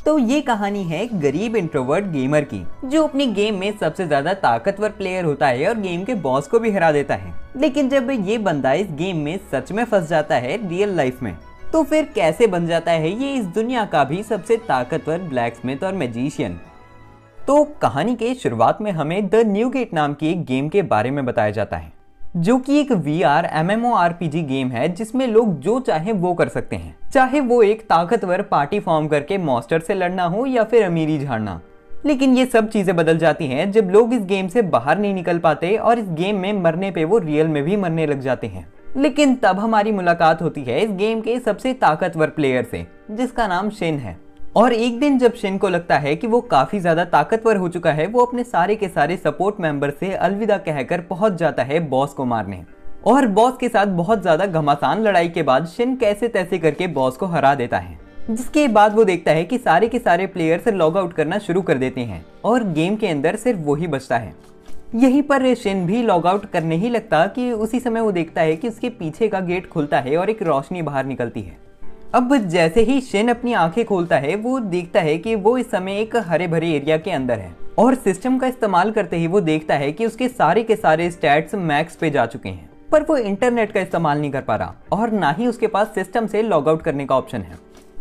तो ये कहानी है एक गरीब इंट्रोवर्ट गेमर की, जो अपनी गेम में सबसे ज्यादा ताकतवर प्लेयर होता है और गेम के बॉस को भी हरा देता है। लेकिन जब ये बंदा इस गेम में सच में फंस जाता है रियल लाइफ में, तो फिर कैसे बन जाता है ये इस दुनिया का भी सबसे ताकतवर ब्लैकस्मिथ और मैजिशियन। तो कहानी के शुरुआत में हमें द न्यू गेट नाम की एक गेम के बारे में बताया जाता है, जो कि एक VR MMORPG गेम है जिसमें लोग जो चाहे वो कर सकते हैं, चाहे वो एक ताकतवर पार्टी फॉर्म करके मॉन्स्टर से लड़ना हो या फिर अमीरी झाड़ना। लेकिन ये सब चीजें बदल जाती हैं जब लोग इस गेम से बाहर नहीं निकल पाते और इस गेम में मरने पे वो रियल में भी मरने लग जाते हैं। लेकिन तब हमारी मुलाकात होती है इस गेम के सबसे ताकतवर प्लेयर से, जिसका नाम शिन है। और एक दिन जब शिन को लगता है कि वो काफी ज्यादा ताकतवर हो चुका है, वो अपने सारे के सारे सपोर्ट मेंबर से अलविदा कहकर पहुंच जाता है बॉस को मारने। और बॉस के साथ बहुत ज्यादा घमासान लड़ाई के बाद शिन कैसे तैसे करके बॉस को हरा देता है, जिसके बाद वो देखता है कि सारे के सारे प्लेयर्स लॉग आउट करना शुरू कर देते हैं और गेम के अंदर सिर्फ वो ही बचता है। यहीं पर शिन भी लॉग आउट करने ही लगता कि उसी समय वो देखता है कि उसके पीछे का गेट खुलता है और एक रोशनी बाहर निकलती है। अब जैसे ही शिन अपनी आंखें खोलता है, वो देखता है कि वो इस समय एक हरे भरे एरिया के अंदर है और सिस्टम का इस्तेमाल करते ही वो देखता है कि उसके सारे के सारे स्टैट्स मैक्स पे जा चुके हैं, पर वो इंटरनेट का इस्तेमाल नहीं कर पा रहा और ना ही उसके पास सिस्टम से लॉग आउट करने का ऑप्शन है।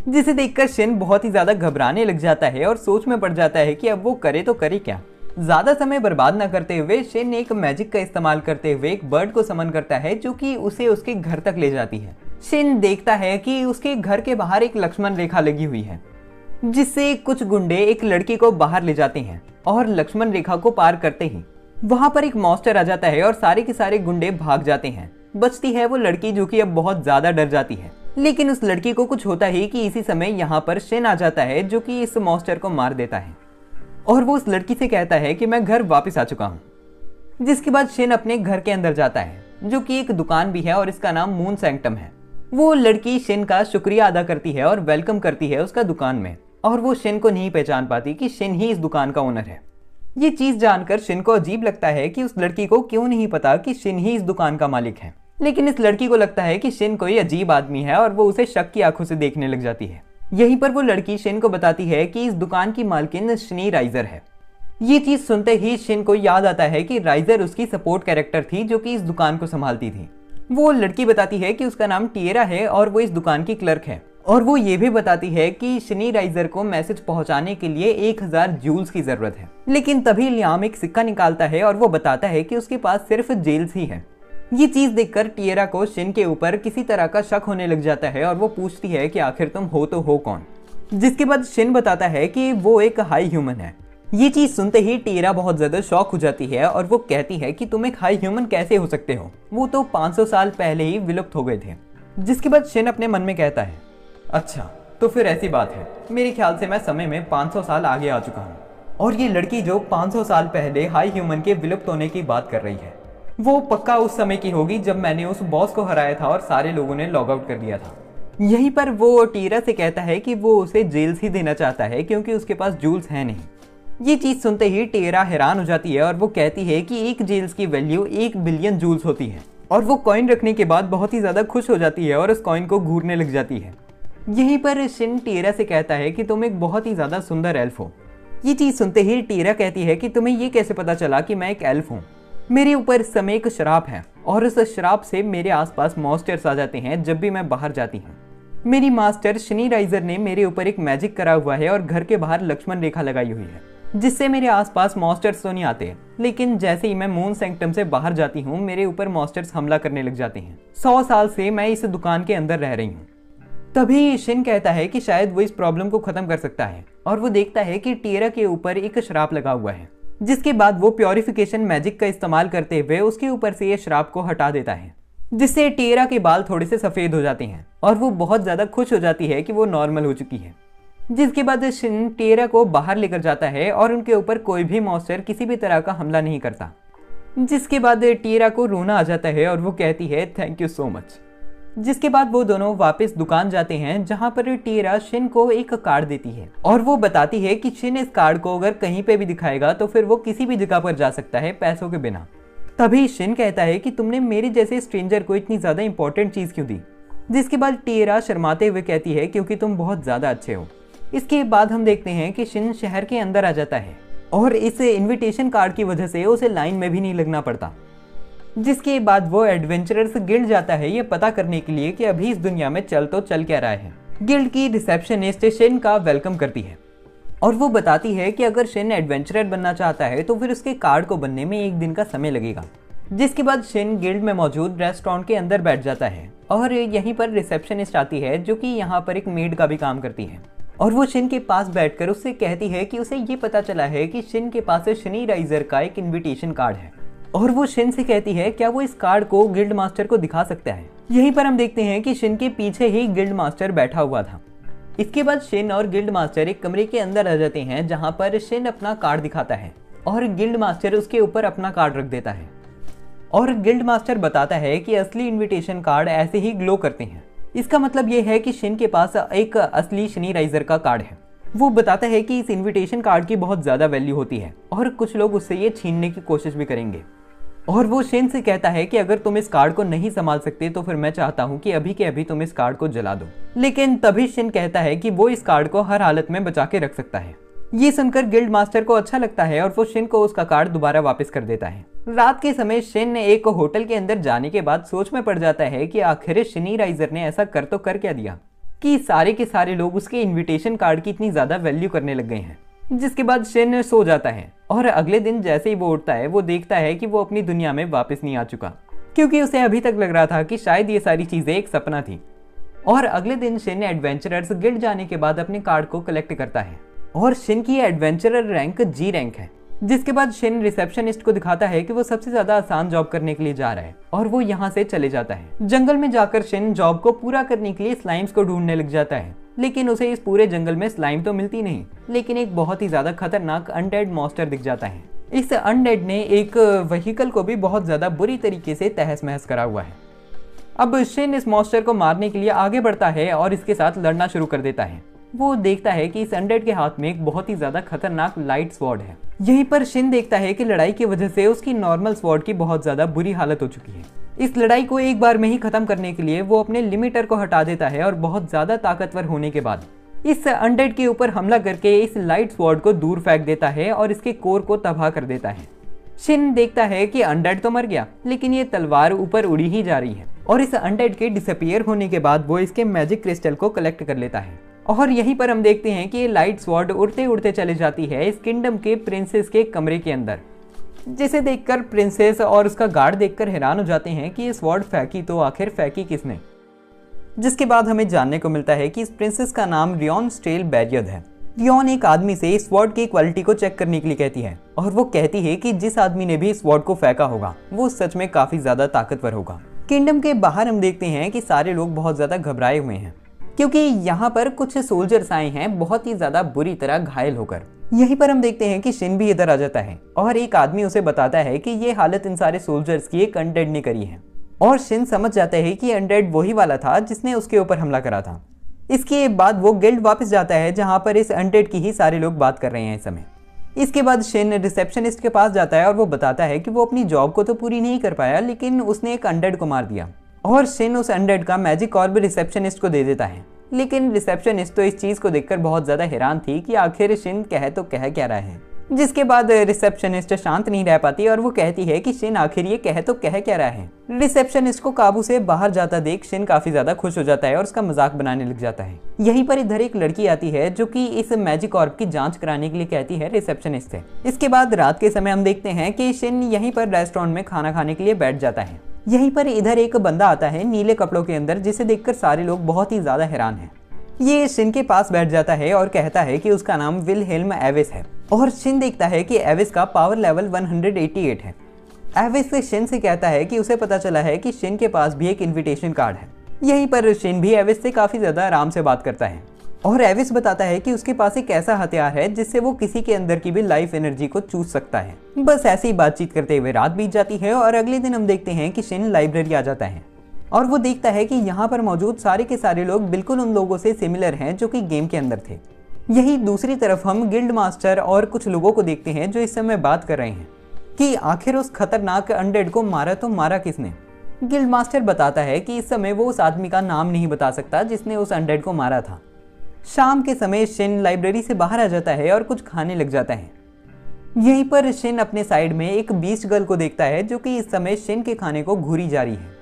जिसे देखकर शिन बहुत ही ज्यादा घबराने लग जाता है और सोच में पड़ जाता है कि अब वो करे तो करे क्या। ज्यादा समय बर्बाद न करते हुए शिन एक मैजिक का इस्तेमाल करते हुए एक बर्ड को समन करता है, जो कि उसे उसके घर तक ले जाती है। शिन देखता है कि उसके घर के बाहर एक लक्ष्मण रेखा लगी हुई है, जिससे कुछ गुंडे एक लड़की को बाहर ले जाते हैं और लक्ष्मण रेखा को पार करते ही वहां पर एक मॉन्स्टर आ जाता है और सारे के सारे गुंडे भाग जाते हैं। बचती है वो लड़की, जो कि अब बहुत ज्यादा डर जाती है। लेकिन उस लड़की को कुछ होता ही कि इसी समय यहाँ पर शिन आ जाता है, जो कि इस मॉन्स्टर को मार देता है और वो उस लड़की से कहता है कि मैं घर वापस आ चुका हूँ। जिसके बाद शिन अपने घर के अंदर जाता है, जो कि एक दुकान भी है और इसका नाम मून सैंक्टम है। वो लड़की शिन का शुक्रिया अदा करती है और वेलकम करती है उसका दुकान में, और वो शिन को नहीं पहचान पाती कि शिन ही इस दुकान का ओनर है। ये चीज जानकर शिन को अजीब लगता है कि उस लड़की को क्यों नहीं पता कि शिन ही इस दुकान का मालिक है। लेकिन इस लड़की को लगता है कि शिन कोई अजीब आदमी है और वो उसे शक की आंखों से देखने लग जाती है। यहीं पर वो लड़की शिन को बताती है कि इस दुकान की मालकिन शनी राइजर है। ये चीज सुनते ही शिन को याद आता है कि राइजर उसकी सपोर्ट कैरेक्टर थी, जो कि इस दुकान को संभालती थी। वो लड़की बताती है कि उसका नाम टिएरा है और वो इस दुकान की क्लर्क है, और वो ये भी बताती है कि शनी राइजर को मैसेज पहुंचाने के लिए 1000 जूल्स की जरूरत है। लेकिन तभी लियाम एक सिक्का निकालता है और वो बताता है कि उसके पास सिर्फ जेल्स ही है। ये चीज देखकर टिएरा को शिन के ऊपर किसी तरह का शक होने लग जाता है और वो पूछती है कि आखिर तुम हो तो हो कौन। जिसके बाद शिन बताता है कि वो एक हाई ह्यूमन है। ये चीज सुनते ही टिएरा बहुत ज्यादा शॉक हो जाती है और वो कहती है कि तुम एक हाई ह्यूमन कैसे हो सकते हो, वो तो 500 साल पहले ही विलुप्त हो गए थे। जिसके बाद शिन अपने मन में कहता है, अच्छा तो फिर ऐसी बात है, मेरे ख्याल से मैं समय में 500 साल आगे आ चुका हूँ। और ये लड़की जो 500 साल पहले हाई ह्यूमन के विलुप्त होने की बात कर रही है, वो पक्का उस समय की होगी जब मैंने उस बॉस को हराया था और सारे लोगों ने लॉग आउट कर दिया था। यहीं पर वो टिएरा से कहता है कि वो उसे जेल्स ही देना चाहता है, क्योंकि उसके पास जूल्स है नहीं। ये चीज सुनते ही टिएरा हैरान हो जाती है और वो कहती है कि एक जेल्स की वैल्यू 1 बिलियन जूल्स होती है। और वो कॉइन रखने के बाद बहुत ही ज्यादा खुश हो जाती है और उस कॉइन को घूरने लग जाती है। यहीं पर शिन टिएरा से कहता है कि तुम एक बहुत ही ज्यादा सुंदर एल्फ हो। ये चीज सुनते ही टिएरा कहती है कि तुम्हें ये कैसे पता चला कि मैं एक एल्फ हूँ। मेरे ऊपर इस समय एक श्राप है और उस श्राप से मेरे आसपास मॉन्स्टर्स आ जाते हैं जब भी मैं बाहर जाती हूँ। मेरी मास्टर शनी राइजर ने मेरे ऊपर एक मैजिक करा हुआ है और घर के बाहर लक्ष्मण रेखा लगाई हुई है, जिससे मेरे आसपास मॉन्स्टर्स तो नहीं आते, लेकिन जैसे ही मैं मून सैंक्टम से बाहर जाती हूँ मेरे ऊपर मॉन्स्टर्स हमला करने लग जाते हैं। 100 साल से मैं इस दुकान के अंदर रह रही हूँ। तभी शिन कहता है कि शायद वो इस प्रॉब्लम को खत्म कर सकता है, और वो देखता है कि टिएरा के ऊपर एक श्राप लगा हुआ है। जिसके बाद वो प्योरिफिकेशन मैजिक का इस्तेमाल करते हुए उसके ऊपर से ये श्राप को हटा देता है, जिससे टिएरा के बाल थोड़े से सफेद हो जाते हैं और वो बहुत ज्यादा खुश हो जाती है कि वो नॉर्मल हो चुकी है। जिसके बाद शिन टिएरा को बाहर लेकर जाता है और उनके ऊपर कोई भी मॉन्स्टर किसी भी तरह का हमला नहीं करता। जिसके बाद टिएरा को रोना आ जाता है और वो कहती है थैंक यू सो मच। जिसके बाद वो दोनों वापस दुकान जाते हैं, जहां पर टिएरा शिन को एक कार्ड देती है और वो बताती है कि शिन इस कार्ड को अगर कहीं पे भी दिखाएगा तो फिर वो किसी भी जगह पर जा सकता है पैसों के बिना। तभी शिन कहता है कि तुमने मेरे जैसे स्ट्रेंजर को इतनी ज्यादा इंपॉर्टेंट चीज क्यों दी। जिसके बाद टिएरा शर्माते हुए कहती है क्योंकि तुम बहुत ज्यादा अच्छे हो। इसके बाद हम देखते हैं कि शिन शहर के अंदर आ जाता है और इस इनविटेशन कार्ड की वजह से उसे लाइन में भी नहीं लगना पड़ता। जिसके बाद वो एडवेंचरर्स गिल्ड जाता है ये पता करने के लिए कि अभी इस दुनिया में चल क्या रहा है। गिल्ड की रिसेप्शनिस्ट शिन का वेलकम करती है और वो बताती है कि अगर शिन एडवेंचरर बनना चाहता है तो फिर उसके कार्ड को बनने में 1 दिन का समय लगेगा। जिसके बाद शिन गिल्ड में मौजूद रेस्टोरेंट के अंदर बैठ जाता है और यहीं पर रिसेप्शनिस्ट आती है जो कि यहाँ पर एक मेड का भी काम करती है और वो शिन के पास बैठकर उससे कहती है कि उसे ये पता चला है कि शिन के पास शनि राइजर का एक इनविटेशन कार्ड है और वो शिन से कहती है क्या वो इस कार्ड को गिल्ड मास्टर को दिखा सकता है। यहीं पर हम देखते हैं कि शिन के पीछे ही गिल्ड मास्टर बैठा हुआ था। इसके बाद शिन और गिल्ड मास्टर एक कमरे के अंदर आ जाते हैं जहां पर शिन अपना कार्ड दिखाता है और गिल्ड मास्टर उसके ऊपर अपना कार्ड रख देता है और गिल्ड मास्टर बताता है कि असली इनविटेशन कार्ड ऐसे ही ग्लो करते हैं। इसका मतलब ये है कि शिन के पास एक असली शनि राइजर का कार्ड है। वो बताता है कि इस इनविटेशन कार्ड की बहुत ज्यादा वैल्यू होती है और कुछ लोग उससे ये छीनने की कोशिश भी करेंगे और वो शिन से कहता है कि अगर तुम इस कार्ड को नहीं संभाल सकते तो फिर मैं चाहता हूँ कि अभी के अभी तुम इस कार्ड को जला दो। लेकिन तभी शिन कहता है कि वो इस कार्ड को हर हालत में बचा के रख सकता है। ये सुनकर गिल्ड मास्टर को अच्छा लगता है और वो शिन को उसका कार्ड दोबारा वापस कर देता है। रात के समय शिन एक होटल के अंदर जाने के बाद सोच में पड़ जाता है कि आखिर शनि राइजर ने ऐसा कर क्या दिया कि सारे के सारे लोग उसके इनविटेशन कार्ड की इतनी ज्यादा वैल्यू करने लग गए हैं। जिसके बाद शिन सो जाता है और अगले दिन जैसे ही वो उठता है वो देखता है कि वो अपनी दुनिया में वापस नहीं आ चुका क्योंकि उसे अभी तक लग रहा था कि शायद ये सारी चीजें एक सपना थी। और अगले दिन शिन एडवेंचरर्स गिल्ड जाने के बाद अपने कार्ड को कलेक्ट करता है और शिन की एडवेंचरर रैंक G रैंक है। जिसके बाद शिन रिसेप्शनिस्ट को दिखाता है कि वो सबसे ज्यादा आसान जॉब करने के लिए जा रहा है और वो यहाँ से चले जाता है। जंगल में जाकर शिन जॉब को पूरा करने के लिए स्लाइम्स को ढूंढने लग जाता है लेकिन उसे इस पूरे जंगल में स्लाइम तो मिलती नहीं लेकिन एक बहुत ही ज्यादा खतरनाक अनडेड मॉन्स्टर दिख जाता है। इस अनडेड ने एक व्हीकल को भी बहुत ज्यादा बुरी तरीके से तहस महस करा हुआ है। अब शिन इस मॉन्स्टर को मारने के लिए आगे बढ़ता है और इसके साथ लड़ना शुरू कर देता है। वो देखता है कि इस अनडेड के हाथ में एक बहुत ही ज्यादा खतरनाक लाइट स्वॉर्ड है। यहीं पर शिन देखता है कि लड़ाई की वजह से उसकी नॉर्मल स्वॉर्ड की बहुत ज्यादा बुरी हालत हो चुकी है। इस लड़ाई को एक बार में ही खत्म करने के लिए वो अपने लिमिटर को हटा देता है और बहुत ज्यादा ताकतवर होने के बाद इस अनडेड के ऊपर हमला करके इस लाइट स्वॉर्ड को दूर फेंक देता है और इसके कोर को तबाह कर देता है। शिन देखता है कि अनडेड तो मर गया लेकिन ये तलवार ऊपर उड़ी ही जा रही है और इस अनडेड के डिसअपीयर होने के बाद वो इसके मैजिक क्रिस्टल को कलेक्ट कर लेता है और यहीं पर हम देखते हैं कि ये लाइट स्वॉर्ड उड़ते उड़ते चले जाती है इस किंगडम के प्रिंसेस के कमरे के अंदर। जिसे देखकर प्रिंसेस और उसका गार्ड देखकर हैरान हो जाते हैं कि ये स्वॉर्ड फेंकी तो आखिर फेंकी किसने। जिसके बाद हमें जानने को मिलता है कि इस प्रिंसेस का नाम रियोन स्टेल बैरियद है। रियोन एक आदमी से इस स्वॉर्ड की क्वालिटी को चेक करने के लिए कहती है और वो कहती है कि जिस आदमी ने भी इस स्वॉर्ड को फेंका होगा वो सच में काफी ज्यादा ताकतवर होगा। किंगडम के बाहर हम देखते हैं कि सारे लोग बहुत ज्यादा घबराए हुए हैं क्योंकि यहाँ पर कुछ सोल्जर्स आए हैं बहुत ही ज्यादा बुरी तरह घायल होकर। यहीं पर हम देखते हैं कि शिन भी इधर आ जाता है और एक आदमी उसे बताता है कि ये हालत इन सारे सोल्जर्स की एक अनडेड ने करी है और शिन समझ जाता है कि अनडेड वही वाला था जिसने उसके ऊपर हमला करा था। इसके बाद वो गिल्ड वापस जाता है जहाँ पर इस अनडेड की ही सारे लोग बात कर रहे हैं इस समय। इसके बाद शिन रिसेप्शनिस्ट के पास जाता है और वो बताता है कि वो अपनी जॉब को तो पूरी नहीं कर पाया लेकिन उसने एक अनडेड को मार दिया और शिन उस अनडेड का मैजिक ऑर्ब रिसेप्शनिस्ट को दे देता है। लेकिन रिसेप्शनिस्ट तो इस चीज को देखकर बहुत ज्यादा हैरान थी कि आखिर शिन कह क्या रहा है। जिसके बाद रिसेप्शनिस्ट शांत नहीं रह पाती और वो कहती है कि शिन आखिर ये कह क्या रहा है। रिसेप्शनिस्ट को काबू से बाहर जाता देख शिन काफी ज्यादा खुश हो जाता है और उसका मजाक बनाने लग जाता है। यहीं पर इधर एक लड़की आती है जो कि इस मैजिक ऑर्ब की जांच कराने के लिए कहती है रिसेप्शनिस्ट से। इसके बाद रात के समय हम देखते हैं कि शिन यहीं पर रेस्टोरेंट में खाना खाने के लिए बैठ जाता है। यहीं पर इधर एक बंदा आता है नीले कपड़ों के अंदर जिसे देखकर सारे लोग बहुत ही ज्यादा हैरान हैं। ये शिन के पास बैठ जाता है और कहता है कि उसका नाम विलहेल्म एविस है और शिन देखता है कि एविस का पावर लेवल 188 है। एविस शिन से कहता है कि उसे पता चला है कि शिन के पास भी एक इनविटेशन कार्ड है। यहीं पर शिन भी एविस से काफी ज्यादा आराम से बात करता है और एविस बताता है कि उसके पास एक ऐसा हथियार है जिससे वो किसी के अंदर की भी लाइफ एनर्जी को चूस सकता है। बस ऐसी बातचीत करते हुए रात बीत जाती है और अगले दिन हम देखते हैं कि शिन लाइब्रेरी आ जाता है और वो देखता है कि यहाँ पर मौजूद सारे के सारे लोग बिल्कुल उन लोगों से सिमिलर हैं जो कि गेम के अंदर थे। यही दूसरी तरफ हम गिल्ड मास्टर और कुछ लोगों को देखते हैं जो इस समय बात कर रहे हैं कि आखिर उस खतरनाक अनडेड को मारा तो मारा किसने। गिल्ड मास्टर बताता है कि इस समय वो उस आदमी का नाम नहीं बता सकता जिसने उस अनडेड को मारा था। शाम के समय शिन लाइब्रेरी से बाहर आ जाता है और कुछ खाने लग जाता है। यहीं पर शिन अपने साइड में एक बीस्ट गर्ल को देखता है जो कि इस समय शिन के खाने को घूरी जा रही है।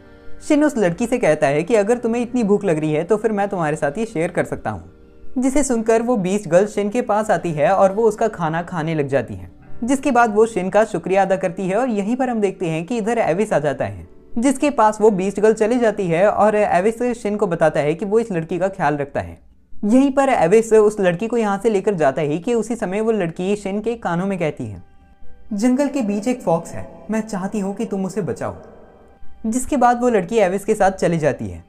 शिन उस लड़की से कहता है कि अगर तुम्हें इतनी भूख लग रही है तो फिर मैं तुम्हारे साथ ये शेयर कर सकता हूँ, जिसे सुनकर वो बीस्ट गर्ल शिन के पास आती है और वो उसका खाना खाने लग जाती है, जिसके बाद वो शिन का शुक्रिया अदा करती है। और यहीं पर हम देखते हैं कि इधर एविस आ जाता है, जिसके पास वो बीस्ट गर्ल चली जाती है और एविस शिन को बताता है कि वो इस लड़की का ख्याल रखता है। यहीं पर एविस उस लड़की को यहाँ से लेकर जाता है कि उसी समय वो लड़की शिन के कानों में कहती है, जंगल के बीच एक फॉक्स है, मैं चाहती हूँ कि तुम उसे बचाओ। जिसके बाद वो लड़की एविस के साथ चली जाती है।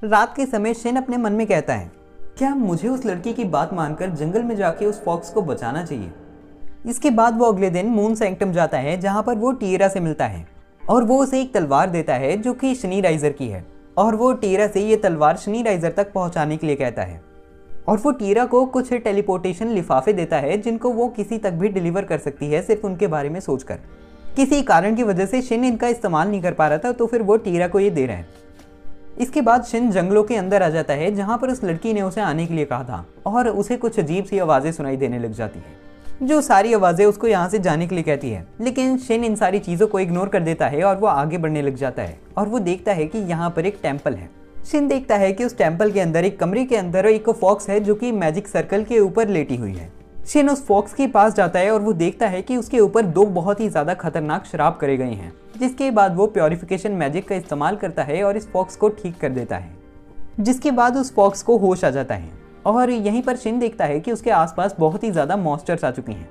रात के समय शिन अपने मन में कहता है, क्या मुझे उस लड़की की बात मानकर जंगल में जाके उस फॉक्स को बचाना चाहिए। इसके बाद वो अगले दिन मून सैंक्टम जाता है, जहाँ पर वो टीरा से मिलता है और वो उसे एक तलवार देता है जो कि शनि राइजर की है। और वो टीरा से ये तलवार शनि राइजर तक पहुँचाने के लिए कहता है। और वो टीरा को कुछ टेलीपोर्टेशन लिफाफे देता है जिनको वो किसी तक भी डिलीवर कर सकती है, सिर्फ उनके बारे में सोचकर। किसी कारण की वजह से शिन इनका इस्तेमाल नहीं कर पा रहा था, तो फिर वो टीरा को ये दे रहा है। इसके बाद शिन जंगलों के अंदर आ जाता है, जहाँ पर उस लड़की ने उसे आने के लिए कहा था और उसे कुछ अजीब सी आवाज़ें सुनाई देने लग जाती है, जो सारी आवाज़ें उसको यहाँ से जाने के लिए कहती है। लेकिन शिन इन सारी चीज़ों को इग्नोर कर देता है और वो आगे बढ़ने लग जाता है और वो देखता है कि यहाँ पर एक टेम्पल है। शिन देखता है कि उस टेम्पल के अंदर एक कमरे के अंदर एक फॉक्स है जो कि मैजिक सर्कल के ऊपर लेटी हुई है। शिन उस फॉक्स के पास जाता है और वो देखता है कि उसके ऊपर 2 बहुत ही ज़्यादा खतरनाक श्राप करे गए हैं। जिसके बाद वो प्योरिफिकेशन मैजिक का इस्तेमाल करता है और इस फॉक्स को ठीक कर देता है, जिसके बाद उस फॉक्स को होश आ जाता है। और यहीं पर शिन देखता है कि उसके आसपास बहुत ही ज़्यादा मॉन्स्टर्स आ चुके हैं।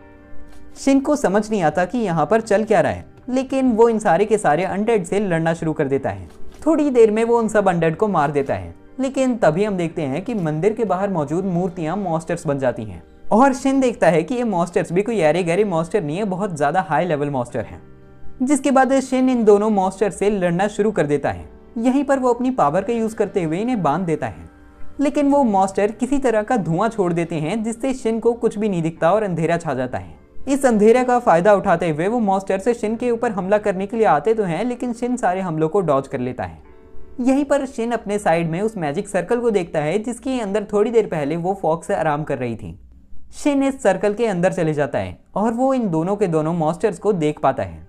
शिन को समझ नहीं आता कि यहाँ पर चल क्या रहा है, लेकिन वो इन सारे के सारे अनडेड से लड़ना शुरू कर देता है। थोड़ी देर में वो उन सब अनडेड को मार देता है, लेकिन तभी हम देखते हैं कि मंदिर के बाहर मौजूद मूर्तियां मॉन्स्टर्स बन जाती हैं। और शिन देखता है कि ये मॉन्स्टर्स भी कोई ऐरे गहरे मॉन्स्टर नहीं है, बहुत ज़्यादा हाई लेवल मॉन्स्टर हैं। जिसके बाद शिन इन दोनों मॉन्स्टर से लड़ना शुरू कर देता है। यहीं पर वो अपनी पावर का यूज़ करते हुए इन्हें बांध देता है, लेकिन वो मॉन्स्टर किसी तरह का धुआं छोड़ देते हैं, जिससे शिन को कुछ भी नहीं दिखता और अंधेरा छा जाता है। इस अंधेरे का फायदा उठाते हुए वो मॉन्स्टर से शिन के ऊपर हमला करने के लिए आते तो हैं, लेकिन शिन सारे हमलों को डॉज कर लेता है। यहीं पर शिन अपने साइड में उस मैजिक सर्कल को देखता है, जिसके अंदर थोड़ी देर पहले वो फॉक्स से आराम कर रही थी। शिन इस सर्कल के अंदर चले जाता है और वो इन दोनों के दोनों मॉन्स्टर्स को देख पाता है।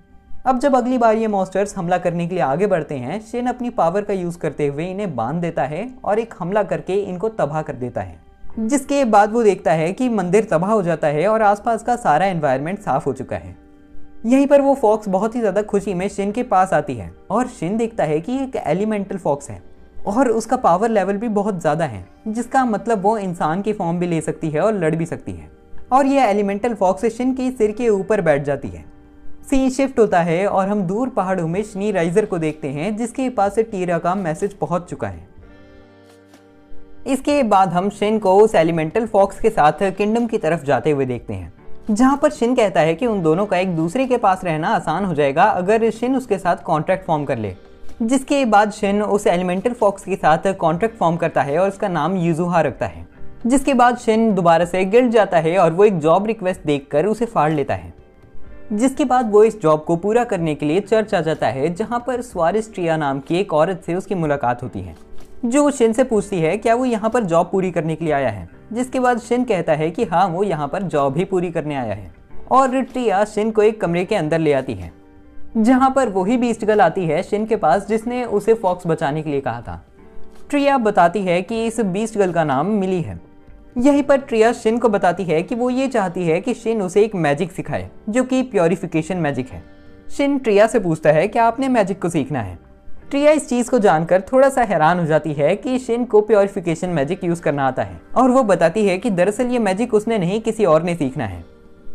अब जब अगली बार ये मॉन्स्टर्स हमला करने के लिए आगे बढ़ते हैं, शिन अपनी पावर का यूज़ करते हुए इन्हें बांध देता है और एक हमला करके इनको तबाह कर देता है। जिसके बाद वो देखता है कि मंदिर तबाह हो जाता है और आसपास का सारा एनवायरनमेंट साफ हो चुका है। यहीं पर वो फॉक्स बहुत ही ज़्यादा खुशी में शिन के पास आती है और शिन देखता है कि एक एलिमेंटल फॉक्स है और उसका पावर लेवल भी बहुत ज़्यादा है, जिसका मतलब वो इंसान की फॉर्म भी ले सकती है और लड़ भी सकती है। और ये एलिमेंटल फॉक्स शिन के सिर के ऊपर बैठ जाती है। सीन शिफ्ट होता है और हम दूर पहाड़ों में शनि राइजर को देखते हैं, जिसके पास से टीरा का मैसेज पहुंच चुका है। इसके बाद हम शिन को उस एलिमेंटल फॉक्स के साथ किंगडम की तरफ जाते हुए देखते हैं, जहां पर शिन कहता है कि उन दोनों का एक दूसरे के पास रहना आसान हो जाएगा अगर शिन उसके साथ कॉन्ट्रैक्ट फॉर्म कर ले। जिसके बाद शिन उस एलिमेंटल फॉक्स के साथ कॉन्ट्रैक्ट फॉर्म करता है और उसका नाम युजुहा रखता है। जिसके बाद शिन दोबारा से गिल्ड जाता है और वो एक जॉब रिक्वेस्ट देखकर उसे फाड़ लेता है। जिसके बाद वो इस जॉब को पूरा करने के लिए चर्च आ जाता है, जहां पर स्वारिस ट्रिया नाम की एक औरत से उसकी मुलाकात होती है, जो शिन से पूछती है क्या वो यहाँ पर जॉब पूरी करने के लिए आया है। जिसके बाद शिन कहता है कि हाँ, वो यहाँ पर जॉब ही पूरी करने आया है। और ट्रिया शिन को एक कमरे के अंदर ले आती है, जहाँ पर वही बीस्ट गर्ल आती है शिन के पास, जिसने उसे फॉक्स बचाने के लिए कहा था। ट्रिया बताती है कि इस बीस्ट गर्ल का नाम मिली है। यहीं पर ट्रिया शिन को बताती है कि वो ये चाहती है कि शिन उसे एक मैजिक सिखाए, जो कि प्योरिफिकेशन मैजिक है। शिन ट्रिया से पूछता है क्या आपने मैजिक को सीखना है। ट्रिया इस चीज़ को जानकर थोड़ा सा हैरान हो जाती है कि शिन को प्योरिफिकेशन मैजिक यूज़ करना आता है, और वो बताती है कि दरअसल ये मैजिक उसने नहीं, किसी और ने सीखना है।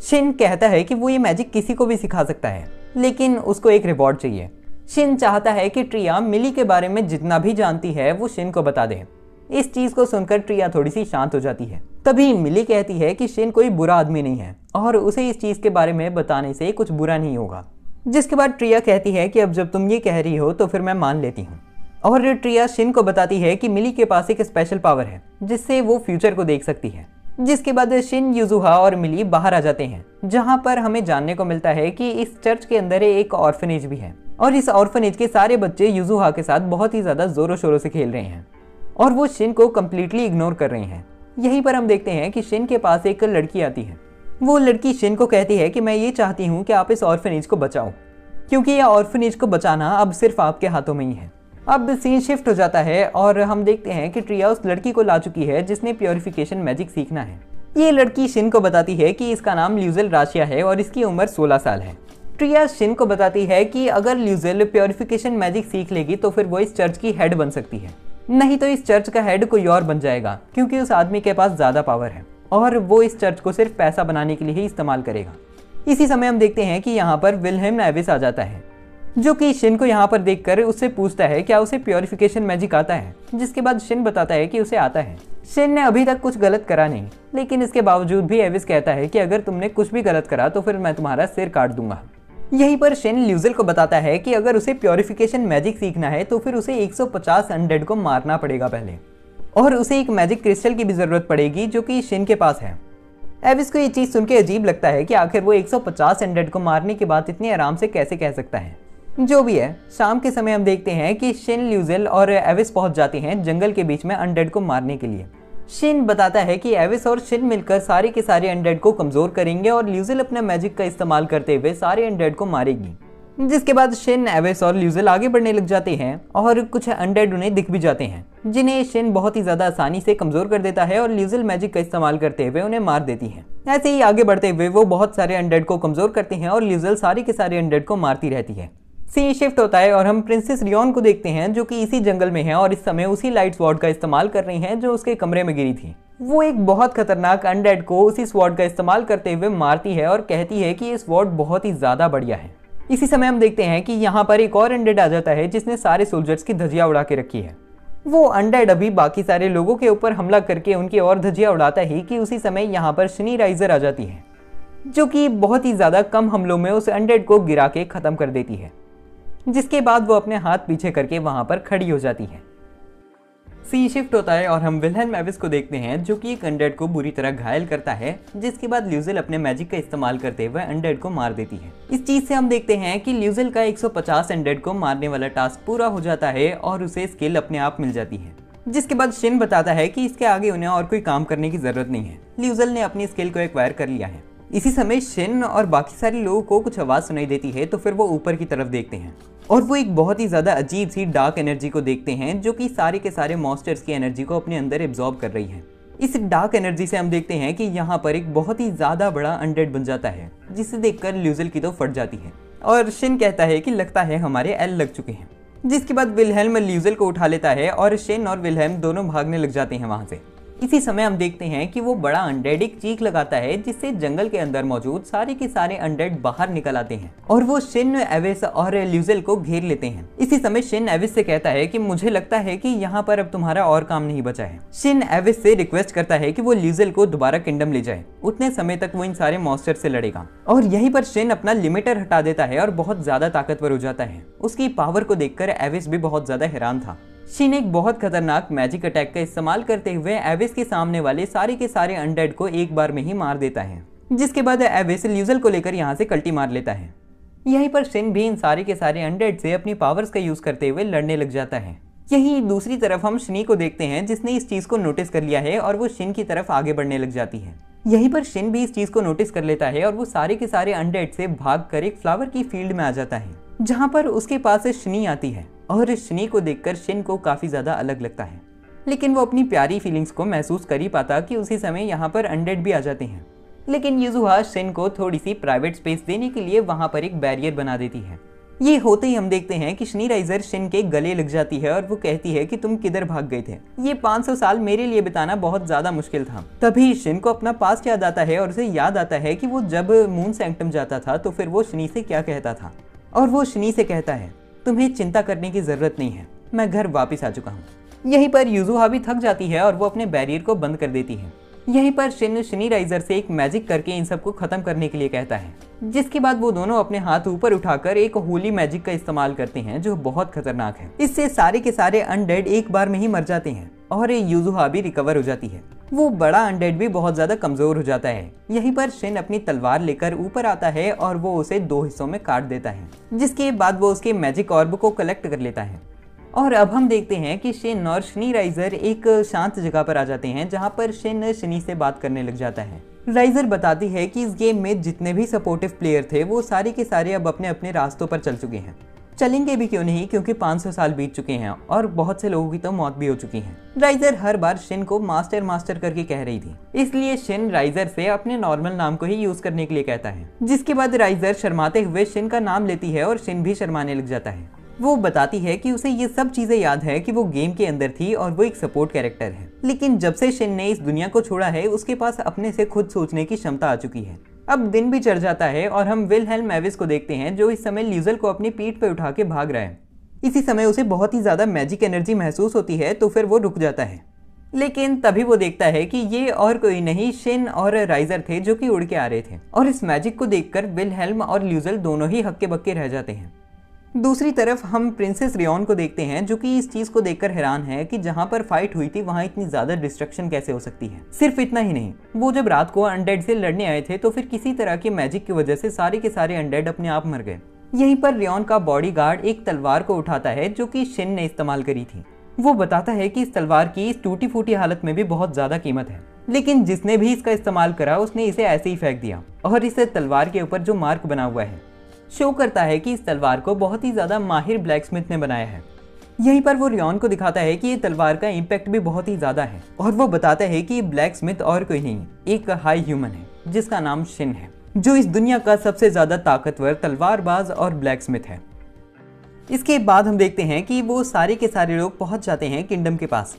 शिन कहता है कि वो ये मैजिक किसी को भी सिखा सकता है, लेकिन उसको एक रिवॉर्ड चाहिए। शिन चाहता है कि ट्रिया मिली के बारे में जितना भी जानती है वो शिन को बता दे। इस चीज़ को सुनकर ट्रिया थोड़ी सी शांत हो जाती है। तभी मिली कहती है कि शिन कोई बुरा आदमी नहीं है और उसे इस चीज़ के बारे में बताने से कुछ बुरा नहीं होगा। जिसके बाद ट्रिया कहती है कि अब जब तुम ये कह रही हो तो फिर मैं मान लेती हूँ। और ट्रिया शिन को बताती है कि मिली के पास एक स्पेशल पावर है जिससे वो फ्यूचर को देख सकती है। जिसके बाद शिन, युजुहा और मिली बाहर आ जाते हैं, जहाँ पर हमें जानने को मिलता है कि इस चर्च के अंदर एक ऑर्फनेज भी है और इस ऑर्फनेज के सारे बच्चे युजुहा के साथ बहुत ही ज़्यादा ज़ोरों शोरों से खेल रहे हैं और वो शिन को कम्प्लीटली इग्नोर कर रहे हैं। यहीं पर हम देखते हैं कि शिन के पास एक लड़की आती है। वो लड़की शिन को कहती है कि मैं ये चाहती हूँ कि आप इस ऑर्फनेज को बचाओ, क्योंकि यह ऑर्फनेज को बचाना अब सिर्फ आपके हाथों में ही है। अब सीन शिफ्ट हो जाता है और हम देखते हैं कि ट्रिया उस लड़की को ला चुकी है जिसने प्योरिफिकेशन मैजिक सीखना है। ये लड़की शिन को बताती है कि इसका नाम ल्यूजेल राशिया है और इसकी उम्र 16 साल है। ट्रिया शिन को बताती है कि अगर ल्यूजेल प्योरिफिकेशन मैजिक सीख लेगी तो फिर वो इस चर्च की हेड बन सकती है, नहीं तो इस चर्च का हेड कोई और बन जाएगा, क्योंकि उस आदमी के पास ज्यादा पावर है और वो इस चर्च को सिर्फ पैसा बनाने के लिए ही इस्तेमाल करेगा। इसी समय हम देखते हैं कि यहाँ पर विल्हेम एविस आ जाता है, जो कि शिन को यहाँ पर देखकर उससे पूछता है क्या उसे प्योरिफिकेशन मैजिक आता है, जिसके बाद शिन बताता है कि उसे आता है। शिन ने अभी तक कुछ गलत करा नहीं, लेकिन इसके बावजूद भी एविस कहता है कि अगर तुमने कुछ भी गलत करा तो फिर मैं तुम्हारा सिर काट दूंगा। यहीं पर शिन ल्यूजेल को बताता है कि अगर उसे प्योरिफिकेशन मैजिक सीखना है तो फिर उसे 150 अनडेड को मारना पड़ेगा पहले, और उसे एक मैजिक क्रिस्टल की भी जरूरत पड़ेगी जो कि शिन के पास है। एविस को ये चीज सुन के अजीब लगता है कि आखिर वो 150 अनडेड को मारने के बाद इतने आराम से कैसे कह सकता है। जो भी है, शाम के समय हम देखते हैं कि शिन, ल्यूजेल और एविस पहुंच जाते हैं जंगल के बीच में अनडेड को मारने के लिए। शिन बताता है कि एविस और शिन मिलकर सारे के सारे अनडेड को कमजोर करेंगे और ल्यूजेल अपने मैजिक का इस्तेमाल करते हुए सारे अनडेड को मारेगी। जिसके बाद शिन, एविस और ल्यूजेल आगे बढ़ने लग जाते हैं और कुछ अनडेड उन्हें दिख भी जाते हैं, जिन्हें शिन बहुत ही ज्यादा आसानी से कमजोर कर देता है और ल्यूजेल मैजिक का इस्तेमाल करते हुए उन्हें मार देती है। ऐसे ही आगे बढ़ते हुए वो बहुत सारे अनडेड को कमजोर करते हैं और ल्यूजेल सारे के सारे अनडेड को मारती रहती है। सीन शिफ्ट होता है और हम प्रिंसेस रियोन को देखते हैं, जो कि इसी जंगल में है और इस समय उसी लाइट स्वॉर्ड का इस्तेमाल कर रही हैं जो उसके कमरे में गिरी थी। वो एक बहुत खतरनाक अनडेड को उसी स्वॉर्ड का इस्तेमाल करते हुए मारती है और कहती है कि ये स्वॉर्ड बहुत ही ज्यादा बढ़िया है। इसी समय हम देखते हैं कि यहाँ पर एक और अनडेड आ जाता है जिसने सारे सोल्जर्स की धज्जियां उड़ा के रखी है। वो अनडेड अभी बाकी सारे लोगों के ऊपर हमला करके उनकी और धज्जियां उड़ाता ही कि उसी समय यहाँ पर शनि राइजर आ जाती है, जो कि बहुत ही ज्यादा कम हमलों में उस अनडेड को गिरा के खत्म कर देती है। जिसके बाद वो अपने हाथ पीछे करके वहां पर खड़ी हो जाती है। सी शिफ्ट होता है और हम विल्हेम एविस को देखते हैं, जो कि एक अनडेड को बुरी तरह घायल करता है, जिसके बाद ल्यूजेल अपने मैजिक का इस्तेमाल करते हुए अनडेड को मार देती है। इस चीज से हम देखते हैं कि ल्यूजेल का 150 अनडेड को मारने वाला टास्क पूरा हो जाता है और उसे स्किल अपने आप मिल जाती है। जिसके बाद शिन बताता है कि इसके आगे उन्हें और कोई काम करने की जरूरत नहीं है, ल्यूजेल ने अपनी स्किल को एक्वायर कर लिया है। इसी समय शिन और बाकी सारे लोगों को कुछ आवाज सुनाई देती है, तो फिर वो ऊपर की तरफ देखते हैं और वो एक बहुत ही ज्यादा अजीब सी डार्क एनर्जी को देखते हैं, जो कि सारे के सारे मॉन्स्टर्स की एनर्जी को अपने अंदर एब्जॉर्ब कर रही है। इस डार्क एनर्जी से हम देखते हैं कि यहाँ पर एक बहुत ही ज्यादा बड़ा अनडेड बन जाता है, जिसे देखकर ल्यूजेल की तो फट जाती है और शिन कहता है कि लगता है हमारे एल लग चुके हैं। जिसके बाद विल्हेम ल्यूजेल को उठा लेता है और शिन और विल्हेम दोनों भागने लग जाते हैं वहां से। इसी समय हम देखते हैं कि वो बड़ा अनडेड एक चीख लगाता है, जिससे जंगल के अंदर मौजूद सारे के सारे अनडेड बाहर निकल आते हैं और वो शिन, एविस और ल्यूजेल को घेर लेते हैं। इसी समय शिन एविस से कहता है कि मुझे लगता है कि यहाँ पर अब तुम्हारा और काम नहीं बचा है। शिन एविस से रिक्वेस्ट करता है कि वो ल्यूजेल को दोबारा किंगडम ले जाए, उतने समय तक वो इन सारे मॉन्स्टर से लड़ेगा। और यहीं पर शिन अपना लिमिटर हटा देता है और बहुत ज्यादा ताकतवर हो जाता है। उसकी पावर को देखकर एविस भी बहुत ज्यादा हैरान था। शिन एक बहुत खतरनाक मैजिक अटैक का इस्तेमाल करते हुए एविस के सामने वाले सारे के सारे अनडेड को एक बार में ही मार देता है। जिसके बाद एविस ल्यूजेल को लेकर यहाँ से कल्टी मार लेता है। यहीं पर शिन भी इन सारे के सारे अनडेड से अपनी पावर्स का यूज करते हुए लड़ने लग जाता है। यहीं दूसरी तरफ हम शनि को देखते हैं, जिसने इस चीज को नोटिस कर लिया है और वो शिन की तरफ आगे बढ़ने लग जाती है। यहीं पर शिन भी इस चीज को नोटिस कर लेता है और वो सारे के सारे अनडेड से भागकर एक फ्लावर की फील्ड में आ जाता है, जहां पर उसके पास से शनि आती है और शनि को देखकर शिन को काफी ज्यादा अलग लगता है। लेकिन वो अपनी प्यारी फीलिंग्स को महसूस कर ही पाता कि उसी समय यहाँ पर अनडेड भी आ जाते हैं। लेकिन युजुहा शिन को थोड़ी सी प्राइवेट स्पेस देने के लिए वहां पर एक बैरियर बना देती है। ये होते ही हम देखते हैं कि शनि राइजर शिन के गले लग जाती है और वो कहती है कि तुम किधर भाग गए थे, ये 500 साल मेरे लिए बिताना बहुत ज्यादा मुश्किल था। तभी शिन को अपना पास्ट याद आता है और उसे याद आता है कि वो जब मून सैंक्टम जाता था तो फिर वो शनि से क्या कहता था, और वो शनि से कहता है तुम्हें चिंता करने की जरूरत नहीं है, मैं घर वापस आ चुका हूँ। यहीं पर युजुहा भी थक जाती है और वो अपने बैरियर को बंद कर देती है। यहीं पर शिन शनि राइजर से एक मैजिक करके इन सबको खत्म करने के लिए कहता है, जिसके बाद वो दोनों अपने हाथ ऊपर उठाकर एक होली मैजिक का इस्तेमाल करते हैं, जो बहुत खतरनाक है। इससे सारे के सारे अनडेड एक बार में ही मर जाते हैं और युजुहा भी रिकवर हो जाती है। वो बड़ा अनडेड भी बहुत ज्यादा कमजोर हो जाता है। यहीं पर शिन अपनी तलवार लेकर ऊपर आता है और वो उसे 2 हिस्सों में काट देता है, जिसके बाद वो उसके मैजिक ऑर्ब को कलेक्ट कर लेता है। और अब हम देखते हैं कि शिन और शनी राइजर एक शांत जगह पर आ जाते हैं जहां पर शिन शनी से बात करने लग जाता है। राइजर बताती है कि इस गेम में जितने भी सपोर्टिव प्लेयर थे वो सारे के सारे अब अपने अपने रास्तों पर चल चुके हैं। चलेंगे भी क्यों नहीं, क्योंकि 500 साल बीत चुके हैं और बहुत से लोगों की तो मौत भी हो चुकी है। राइजर हर बार शिन को मास्टर मास्टर करके कह रही थी, इसलिए शिन राइजर से अपने नॉर्मल नाम को ही यूज करने के लिए कहता है। जिसके बाद राइजर शर्माते हुए शिन का नाम लेती है और शिन भी शर्माने लग जाता है। वो बताती है कि उसे ये सब चीजें याद है कि वो गेम के अंदर थी और वो एक सपोर्ट कैरेक्टर है, लेकिन जब से शिन ने इस दुनिया को छोड़ा है उसके पास अपने से खुद सोचने की क्षमता आ चुकी है। अब दिन भी चढ़ जाता है और हम विलहेल्म एविस को देखते हैं जो इस समय ल्यूजल को अपनी पीठ पर उठा के भाग रहा है। इसी समय उसे बहुत ही ज्यादा मैजिक एनर्जी महसूस होती है तो फिर वो रुक जाता है, लेकिन तभी वो देखता है कि ये और कोई नहीं शिन और राइजर थे जो कि उड़ के आ रहे थे। और इस मैजिक को देखकर विलहेल्म और ल्यूजल दोनों ही हक्के बक्के रह जाते हैं। दूसरी तरफ हम प्रिंसेस रियोन को देखते हैं जो कि इस चीज को देखकर हैरान है कि जहां पर फाइट हुई थी वहां इतनी ज्यादा डिस्ट्रक्शन कैसे हो सकती है। सिर्फ इतना ही नहीं, वो जब रात को अनडेड से लड़ने आए थे तो फिर किसी तरह की मैजिक की वजह से सारे के सारे अनडेड अपने आप मर गए। यहीं पर रियोन का बॉडीगार्ड एक तलवार को उठाता है जो कि शिन ने इस्तेमाल करी थी। वो बताता है कि इस तलवार की इस टूटी फूटी हालत में भी बहुत ज्यादा कीमत है, लेकिन जिसने भी इसका इस्तेमाल करा उसने इसे ऐसे ही फेंक दिया। और इस तलवार के ऊपर जो मार्क बना हुआ है शो करता है कि इस तलवार को बहुत ही ज्यादा माहिर ब्लैकस्मिथ ने बनाया है। यहीं पर वो रियोन को दिखाता है कि ये तलवार का इम्पैक्ट भी बहुत ही ज्यादा है और वो बताता है कि ब्लैकस्मिथ और कोई नहीं, एक हाई ह्यूमन है जिसका नाम शिन है, जो इस दुनिया का सबसे ज्यादा ताकतवर तलवारबाज और ब्लैकस्मिथ है। इसके बाद हम देखते हैं कि वो सारे के सारे लोग पहुंच जाते हैं किंगडम के पास।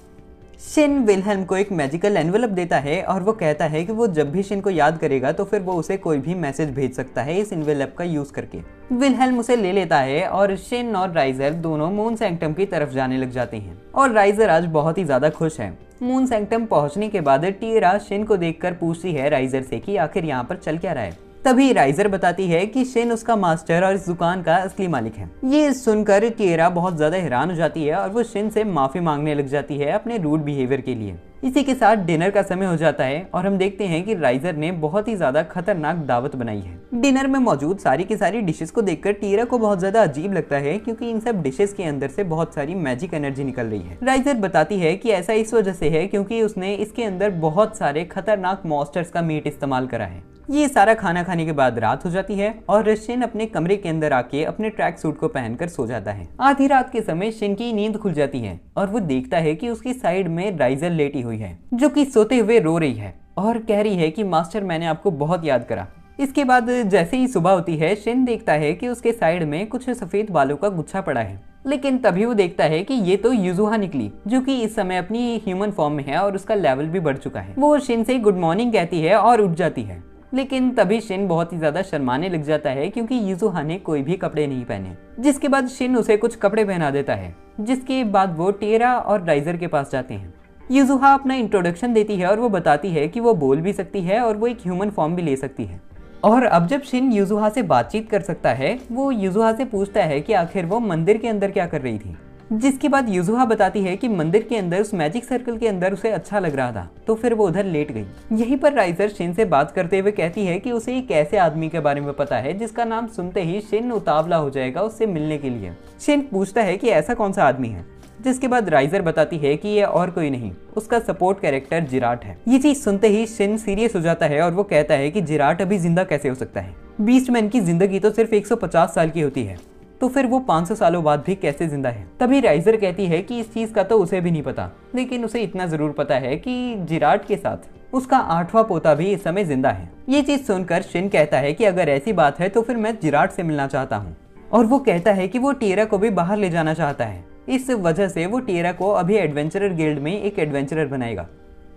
शिन विलहेल्म को एक मैजिकल एनवेलप देता है और वो कहता है कि वो जब भी शिन को याद करेगा तो फिर वो उसे कोई भी मैसेज भेज सकता है इस एनवेलप का यूज करके। विलहेल्म उसे ले लेता है और शिन और राइजर दोनों मून सैंक्टम की तरफ जाने लग जाते हैं और राइजर आज बहुत ही ज्यादा खुश है। मून सैंक्टम पहुंचने के बाद टिएरा शिन को देखकर पूछती है राइजर से कि आखिर यहाँ पर चल क्या रहा है। तभी राइजर बताती है कि शिन उसका मास्टर और इस दुकान का असली मालिक है। ये सुनकर टिएरा बहुत ज्यादा हैरान हो जाती है और वो शिन से माफी मांगने लग जाती है अपने रूड बिहेवियर के लिए। इसी के साथ डिनर का समय हो जाता है और हम देखते हैं कि राइजर ने बहुत ही ज्यादा खतरनाक दावत बनाई है। डिनर में मौजूद सारी की सारी डिशेस को देखकर टिएरा को बहुत ज्यादा अजीब लगता है क्योंकि इन सब डिशेस के अंदर से बहुत सारी मैजिक एनर्जी निकल रही है। राइजर बताती है कि ऐसा इस वजह से है क्योंकि उसने इसके अंदर बहुत सारे खतरनाक मॉन्स्टर्स का मीट इस्तेमाल करा है। ये सारा खाना खाने के बाद रात हो जाती है और शिन अपने कमरे के अंदर आके अपने ट्रैक सूट को पहनकर सो जाता है। आधी रात के समय शिन की नींद खुल जाती है और वो देखता है कि उसकी साइड में राइजर लेटी हुई है जो कि सोते हुए रो रही है और कह रही है कि मास्टर मैंने आपको बहुत याद करा। इसके बाद जैसे ही सुबह होती है शिन देखता है कि उसके साइड में कुछ सफेद बालों का गुच्छा पड़ा है, लेकिन तभी वो देखता है कि ये तो युजुहा निकली जो कि इस समय अपनी ह्यूमन फॉर्म में है और उसका लेवल भी बढ़ चुका है। वो शिन से गुड मॉर्निंग कहती है और उठ जाती है, लेकिन तभी शिन बहुत ही ज्यादा शर्माने लग जाता है क्योंकि युजुहा ने कोई भी कपड़े नहीं पहने। जिसके बाद शिन उसे कुछ कपड़े पहना देता है, जिसके बाद वो टिएरा और राइजर के पास जाते हैं। युजुहा अपना इंट्रोडक्शन देती है और वो बताती है कि वो बोल भी सकती है और वो एक ह्यूमन फॉर्म भी ले सकती है। और अब जब शिन युजुहा से बातचीत कर सकता है, वो युजुहा से पूछता है कि आखिर वो मंदिर के अंदर क्या कर रही थी। जिसके बाद युजुहा बताती है कि मंदिर के अंदर उस मैजिक सर्कल के अंदर उसे अच्छा लग रहा था तो फिर वो उधर लेट गई। यहीं पर राइजर शिन से बात करते हुए कहती है कि उसे एक ऐसे आदमी के बारे में पता है जिसका नाम सुनते ही शिन उतावला हो जाएगा उससे मिलने के लिए। शिन पूछता है कि ऐसा कौन सा आदमी है, जिसके बाद राइजर बताती है कि ये और कोई नहीं, उसका सपोर्ट कैरेक्टर जिराट है। ये चीज सुनते ही शिन सीरियस हो जाता है और वो कहता है कि जिराट अभी जिंदा कैसे हो सकता है, बीस्टमैन की जिंदगी तो सिर्फ 150 साल की होती है, तो फिर वो 500 सालों बाद भी कैसे जिंदा है। तभी राइजर कहती है कि इस चीज का तो उसे भी नहीं पता, लेकिन उसे इतना जरूर पता है कि जिराट के साथ उसका 8वां पोता भी इस समय जिंदा है। ये चीज सुनकर शिन कहता है कि अगर ऐसी बात है तो फिर मैं जिराट से मिलना चाहता हूँ, और वो कहता है कि वो टिएरा को भी बाहर ले जाना चाहता है। इस वजह से वो टिएरा को अभी एडवेंचरर गिल्ड में एक एडवेंचरर बनाएगा।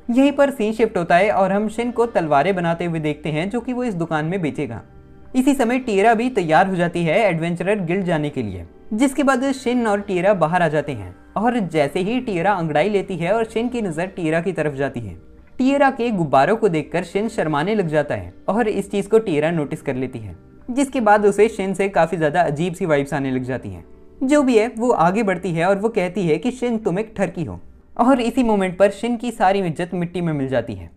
यहीं पर सीन शिफ्ट होता है और हम शिन को तलवारें बनाते हुए देखते हैं जो कि वो इस दुकान में बेचेगा। इसी समय टिएरा भी तैयार हो जाती है एडवेंचरर गिल्ड जाने के लिए, जिसके बाद शिन और टिएरा बाहर आ जाते हैं और जैसे ही टिएरा अंगड़ाई लेती है और शिन की नजर टिएरा की तरफ जाती है। टिएरा के गुब्बारों को देखकर शिन शर्माने लग जाता है और इस चीज को टिएरा नोटिस कर लेती है, जिसके बाद उसे शिन से काफी ज्यादा अजीब सी वाइब्स आने लग जाती हैं। जो भी है वो आगे बढ़ती है और वो कहती है कि शिन तुम एक ठरकी हो, और इसी मोमेंट पर शिन की सारी इज्जत मिट्टी में मिल जाती है।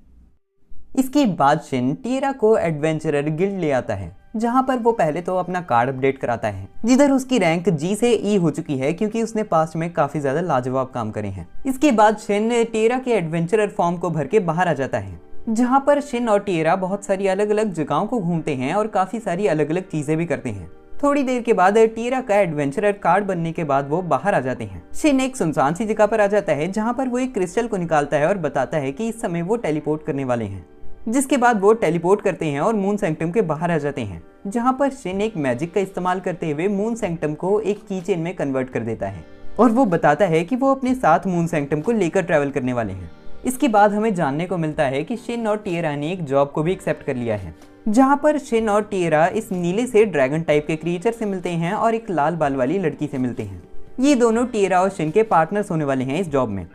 इसके बाद शिन टिएरा को एडवेंचरर गिल्ड ले आता है, जहाँ पर वो पहले तो अपना कार्ड अपडेट कराता है, जिधर उसकी रैंक जी से ई हो चुकी है क्योंकि उसने पास्ट में काफी ज्यादा लाजवाब काम करे हैं। इसके बाद शिन टिएरा के एडवेंचरर फॉर्म को भर के बाहर आ जाता है, जहाँ पर शिन और टिएरा बहुत सारी अलग अलग जगहों को घूमते हैं और काफी सारी अलग अलग चीजें भी करते हैं। थोड़ी देर के बाद टिएरा का एडवेंचरर कार्ड बनने के बाद वो बाहर आ जाते हैं। शिन एक सुनसान सी जगह पर आ जाता है, जहाँ पर वो एक क्रिस्टल को निकालता है और बताता है कि इस समय वो टेलीपोर्ट करने वाले हैं। जिसके बाद वो टेलीपोर्ट करते हैं और मून सैंक्टम के बाहर आ जाते हैं, जहाँ पर शिन एक मैजिक का इस्तेमाल करते हुए मून सैंक्टम को एक कीचेन में कन्वर्ट कर देता है और वो बताता है कि वो अपने साथ मून सैंक्टम को लेकर ट्रैवल करने वाले हैं। इसके बाद हमें जानने को मिलता है कि शिन और टिएरा ने एक जॉब को भी एक्सेप्ट कर लिया है, जहाँ पर शिन और टिएरा इस नीले से ड्रैगन टाइप के क्रिएचर से मिलते हैं और एक लाल बाल वाली लड़की से मिलते हैं। ये दोनों टिएरा और शिन के पार्टनर्स होने वाले हैं इस जॉब में।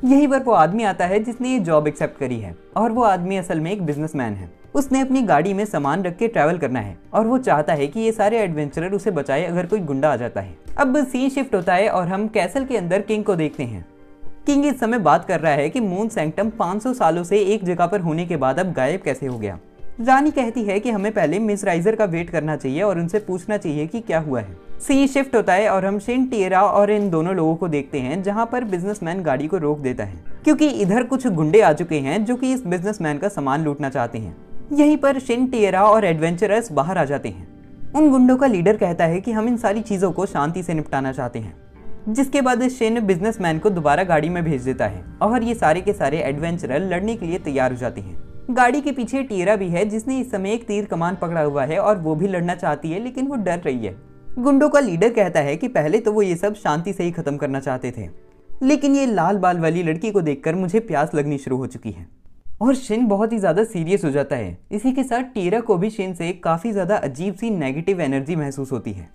यही पर वो आदमी आता है जिसने ये जॉब एक्सेप्ट करी है और वो आदमी असल में एक बिजनेसमैन है। उसने अपनी गाड़ी में सामान रख के ट्रैवल करना है और वो चाहता है कि ये सारे एडवेंचरर उसे बचाए अगर कोई गुंडा आ जाता है। अब सीन शिफ्ट होता है और हम कैसल के अंदर किंग को देखते हैं। किंग इस समय बात कर रहा है कि मून सैंक्टम 500 सालों से एक जगह पर होने के बाद अब गायब कैसे हो गया। रानी कहती है कि हमें पहले मिस राइजर का वेट करना चाहिए और उनसे पूछना चाहिए कि क्या हुआ है। सीन शिफ्ट होता है और हम शिन, टिएरा और इन दोनों लोगों को देखते हैं, जहां पर बिजनेसमैन गाड़ी को रोक देता है क्योंकि इधर कुछ गुंडे आ चुके हैं जो कि इस बिजनेसमैन का सामान लूटना चाहते हैं। यहीं पर शिन, टिएरा और एडवेंचरर्स बाहर आ जाते हैं। उन गुंडों का लीडर कहता है कि हम इन सारी चीजों को शांति से निपटाना चाहते हैं। जिसके बाद शिन बिजनेसमैन को दोबारा गाड़ी में भेज देता है और ये सारे के सारे एडवेंचरर लड़ने के लिए तैयार हो जाते हैं। गाड़ी के पीछे टिएरा भी है, जिसने इस समय एक तीर कमान पकड़ा हुआ है और वो भी लड़ना चाहती है, लेकिन वो डर रही है। गुंडों का लीडर कहता है कि पहले तो वो ये सब शांति से ही खत्म करना चाहते थे, लेकिन ये लाल बाल वाली लड़की को देखकर मुझे प्यास लगनी शुरू हो चुकी है। और शिन बहुत ही ज्यादा सीरियस हो जाता है। इसी के साथ टिएरा को भी शिन से काफी ज्यादा अजीब सी नेगेटिव एनर्जी महसूस होती है।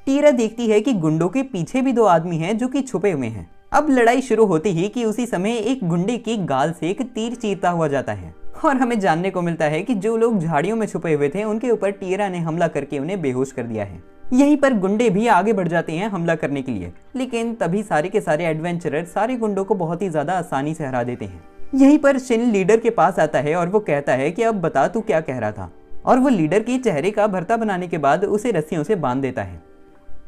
टिएरा देखती है कि गुंडों के पीछे भी दो आदमी हैं जो कि छुपे हुए हैं। अब लड़ाई शुरू होती ही कि उसी समय एक गुंडे की गाल से एक तीर चीरता हुआ जाता है और हमें जानने को मिलता है कि जो लोग झाड़ियों में छुपे हुए थे उनके ऊपर टिएरा ने हमला करके उन्हें बेहोश कर दिया है। यहीं पर गुंडे भी आगे बढ़ जाते हैं हमला करने के लिए, लेकिन तभी सारे के सारे एडवेंचरर सारे गुंडों को बहुत ही ज्यादा आसानी से हरा देते हैं। यहीं पर शिन लीडर के पास आता है और वो कहता है कि अब बता तू क्या कह रहा था, और वो लीडर के चेहरे का भरता बनाने के बाद उसे रस्सियों से बांध देता है।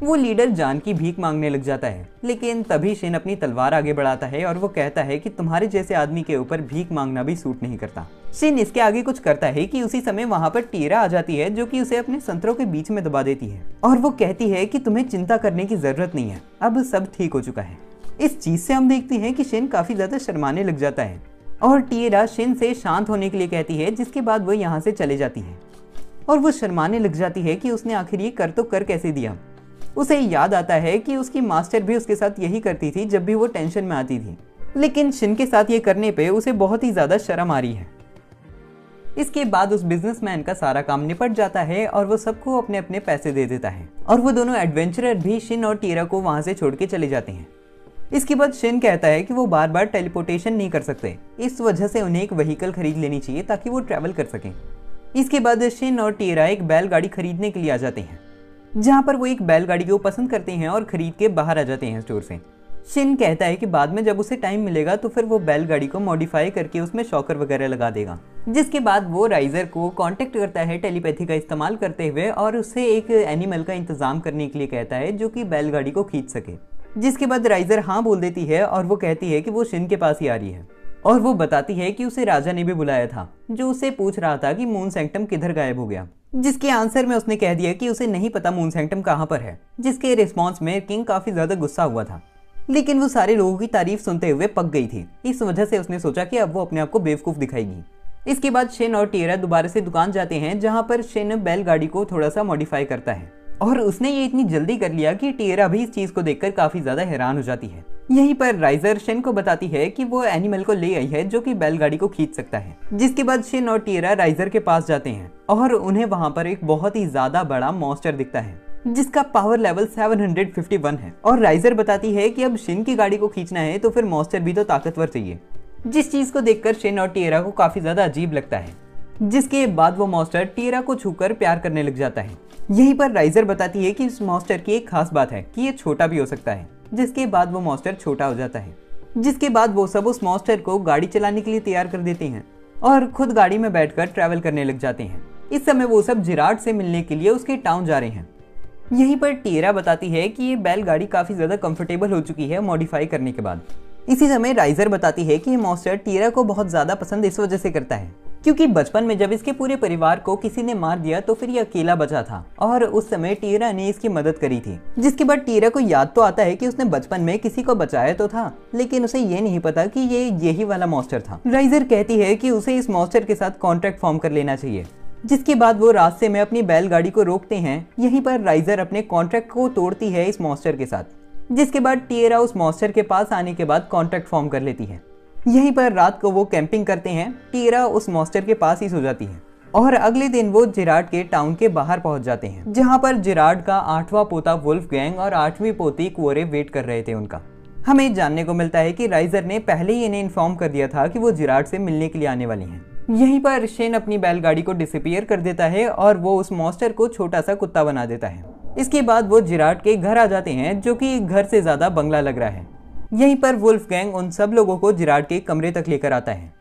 वो लीडर जान की भीख मांगने लग जाता है, लेकिन तभी शिन अपनी तलवार आगे बढ़ाता है और वो कहता है कि तुम्हारे जैसे आदमी के ऊपर भीख मांगना भी सूट नहीं करता। शिन इसके आगे कुछ करता है कि उसी समय वहाँ पर टिएरा आ जाती है, जो कि उसे अपने संतरों के बीच में दबा देती है और वो कहती है कि तुम्हें चिंता करने की जरूरत नहीं है, अब सब ठीक हो चुका है। इस चीज से हम देखते हैं कि शिन काफी ज्यादा शर्माने लग जाता है और टिएरा शिन से शांत होने के लिए कहती है, जिसके बाद वो यहाँ से चले जाती है और वो शर्माने लग जाती है कि उसने आखिर ये कर तो कर कैसे दिया। उसे याद आता है कि उसकी मास्टर भी उसके साथ यही करती थी जब भी वो टेंशन में आती थी, लेकिन शिन के साथ ये करने पे उसे बहुत ही ज्यादा शर्म आ रही है। इसके बाद उस बिजनेसमैन का सारा काम निपट जाता है और वो सबको अपने अपने पैसे दे देता है और वो दोनों एडवेंचरर भी शिन और टिएरा को वहां से छोड़ के चले जाते हैं। इसके बाद शिन कहता है कि वो बार बार टेलीपोर्टेशन नहीं कर सकते, इस वजह से उन्हें एक व्हीकल खरीद लेनी चाहिए ताकि वो ट्रैवल कर सकें। इसके बाद शिन और टिएरा एक बैलगाड़ी खरीदने के लिए आ जाते हैं, जहाँ पर वो एक बैलगाड़ी को पसंद करते हैं और खरीद के बाहर आ जाते हैं स्टोर से। शिन कहता है कि बाद में जब उसे टाइम मिलेगा तो फिर वो बैलगाड़ी को मॉडिफाई करके उसमें शॉकर वगैरह लगा देगा। जिसके बाद वो राइजर को कांटेक्ट करता है टेलीपैथी का इस्तेमाल करते हुए और उससे एक एनिमल का इंतजाम करने के लिए कहता है जो कि बैलगाड़ी को खींच सके। जिसके बाद राइजर हाँ बोल देती है और वो कहती है कि वो शिन के पास ही आ रही है और वो बताती है कि उसे राजा ने भी बुलाया था, जो उससे पूछ रहा था कि मून सैंक्टम किधर गायब हो गया। जिसके आंसर में उसने कह दिया कि उसे नहीं पता मून सैंक्टम कहाँ पर है। जिसके रिस्पॉन्स में किंग काफी ज्यादा गुस्सा हुआ था, लेकिन वो सारे लोगों की तारीफ सुनते हुए पक गई थी। इस वजह से उसने सोचा कि अब वो अपने आप को बेवकूफ दिखाएगी। इसके बाद शिन और टिएरा दोबारा से दुकान जाते हैं, जहाँ पर शिन बैलगाड़ी को थोड़ा सा मॉडिफाई करता है और उसने ये इतनी जल्दी कर लिया कि टिएरा भी इस चीज को देखकर काफी ज्यादा हैरान हो जाती है। यहीं पर राइजर शिन को बताती है कि वो एनिमल को ले आई है जो कि बैलगाड़ी को खींच सकता है। जिसके बाद शिन और टिएरा राइजर के पास जाते हैं और उन्हें वहां पर एक बहुत ही ज्यादा बड़ा मॉन्स्टर दिखता है, जिसका पावर लेवल 751 है। और राइजर बताती है कि अब शिन की गाड़ी को खींचना है तो फिर मॉन्स्टर भी तो ताकतवर चाहिए। जिस चीज को देखकर शिन और टिएरा को काफी ज्यादा अजीब लगता है। जिसके बाद वो मॉन्स्टर टिएरा को छूकर प्यार करने लग जाता है। यहीं पर राइजर बताती है कि इस मॉन्स्टर की एक खास बात है कि ये छोटा भी हो सकता है। जिसके बाद वो मॉन्स्टर छोटा हो जाता है। जिसके बाद वो सब उस मॉन्स्टर को गाड़ी चलाने के लिए तैयार कर देते हैं और खुद गाड़ी में बैठकर ट्रैवल करने लग जाते हैं। इस समय वो सब जिराड से मिलने के लिए उसके टाउन जा रहे हैं। यहीं पर टिएरा बताती है कि ये बैलगाड़ी काफी ज्यादा कंफर्टेबल हो चुकी है मॉडिफाई करने के बाद। इसी समय राइजर बताती है कि ये मॉन्स्टर टिएरा को बहुत ज्यादा पसंद इस वजह से करता है क्योंकि बचपन में जब इसके पूरे परिवार को किसी ने मार दिया तो फिर ये अकेला बचा था और उस समय टिएरा ने इसकी मदद करी थी। जिसके बाद टिएरा को याद तो आता है कि उसने बचपन में किसी को बचाया तो था, लेकिन उसे ये नहीं पता कि ये यही वाला मॉन्स्टर था। राइजर कहती है कि उसे इस मॉन्स्टर के साथ कॉन्ट्रैक्ट फॉर्म कर लेना चाहिए। जिसके बाद वो रास्ते में अपनी बैलगाड़ी को रोकते हैं। यहीं पर राइजर अपने कॉन्ट्रैक्ट को तोड़ती है इस मॉन्स्टर के साथ, जिसके बाद टिएरा उस मॉन्स्टर के पास आने के बाद कॉन्ट्रैक्ट फॉर्म कर लेती है। यहीं पर रात को वो कैंपिंग करते हैं। टिएरा उस मॉन्स्टर के पास ही सो जाती है और अगले दिन वो जिराड के टाउन के बाहर पहुंच जाते हैं, जहां पर जिराड का 8वां पोता वुल्फगैंग और 8वीं पोती क्वोरे वेट कर रहे थे उनका। हमें जानने को मिलता है कि राइजर ने पहले ही इन्हें इन्फॉर्म कर दिया था कि वो जिराड से मिलने के लिए आने वाली हैं। यहीं पर शेन अपनी बैलगाड़ी को डिसअपीयर कर देता है और वो उस मॉन्स्टर को छोटा सा कुत्ता बना देता है। इसके बाद वो जिराड के घर आ जाते हैं, जो कि घर से ज्यादा बंगला लग रहा है। यहीं पर वुल्फगैंग उन सब लोगों को जिराड के कमरे तक लेकर आता है,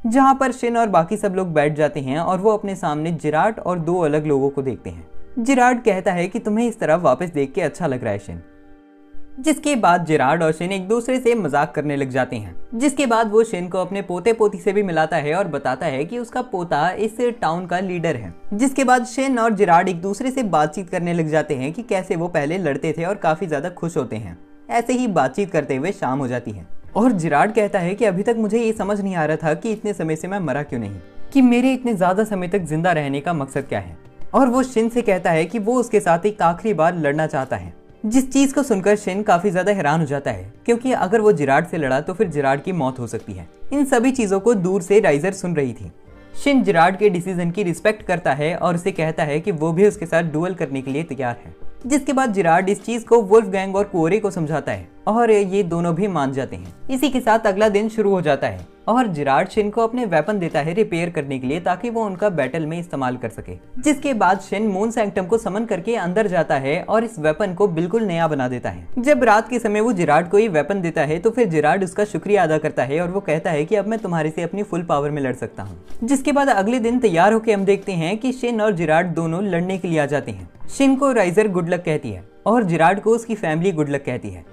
जहां पर शेन और बाकी सब लोग बैठ जाते हैं और वो अपने सामने जिराड और 2 अलग लोगों को देखते हैं। जिराड कहता है कि तुम्हें इस तरह वापस देख के अच्छा लग रहा है शेन। जिसके बाद जिराड और शेन एक दूसरे से मजाक करने लग जाते हैं। जिसके बाद वो शेन को अपने पोते पोती से भी मिलाता है और बताता है कि उसका पोता इस टाउन का लीडर है। जिसके बाद शेन और जिराड एक दूसरे से बातचीत करने लग जाते हैं कि कैसे वो पहले लड़ते थे और काफी ज्यादा खुश होते हैं। ऐसे ही बातचीत करते हुए शाम हो जाती है और जिराड कहता है कि अभी तक मुझे ये समझ नहीं आ रहा था कि इतने समय से मैं मरा क्यों नहीं, कि मेरे इतने ज्यादा समय तक जिंदा रहने का मकसद क्या है। और वो शेन से कहता है कि वो उसके साथ एक आखिरी बार लड़ना चाहता है। जिस चीज को सुनकर शेन काफी ज्यादा हैरान हो जाता है, क्योंकि अगर वो जिराड से लड़ा तो फिर जिराड की मौत हो सकती है। इन सभी चीजों को दूर से राइजर सुन रही थी। शेन जिराड के डिसीजन की रिस्पेक्ट करता है और उसे कहता है कि वो भी उसके साथ डुएल करने के लिए तैयार है। जिसके बाद जिराड इस चीज को वुल्फगैंग और क्वोरे को समझाता है और ये दोनों भी मान जाते हैं। इसी के साथ अगला दिन शुरू हो जाता है और जिराड शेन को अपने वेपन देता है रिपेयर करने के लिए, ताकि वो उनका बैटल में इस्तेमाल कर सके। जिसके बाद शेन मून सैंक्टम को समन करके अंदर जाता है और इस वेपन को बिल्कुल नया बना देता है। जब रात के समय वो जिराड को ये वेपन देता है तो फिर जिराड उसका शुक्रिया अदा करता है और वो कहता है कि अब मैं तुम्हारे से अपनी फुल पावर में लड़ सकता हूँ। जिसके बाद अगले दिन तैयार होकर हम देखते हैं कि शेन और जिराड दोनों लड़ने के लिए आ जाते हैं। शेन को राइजर गुड लक कहती है और जिराड को उसकी फैमिली गुड लक कहती है।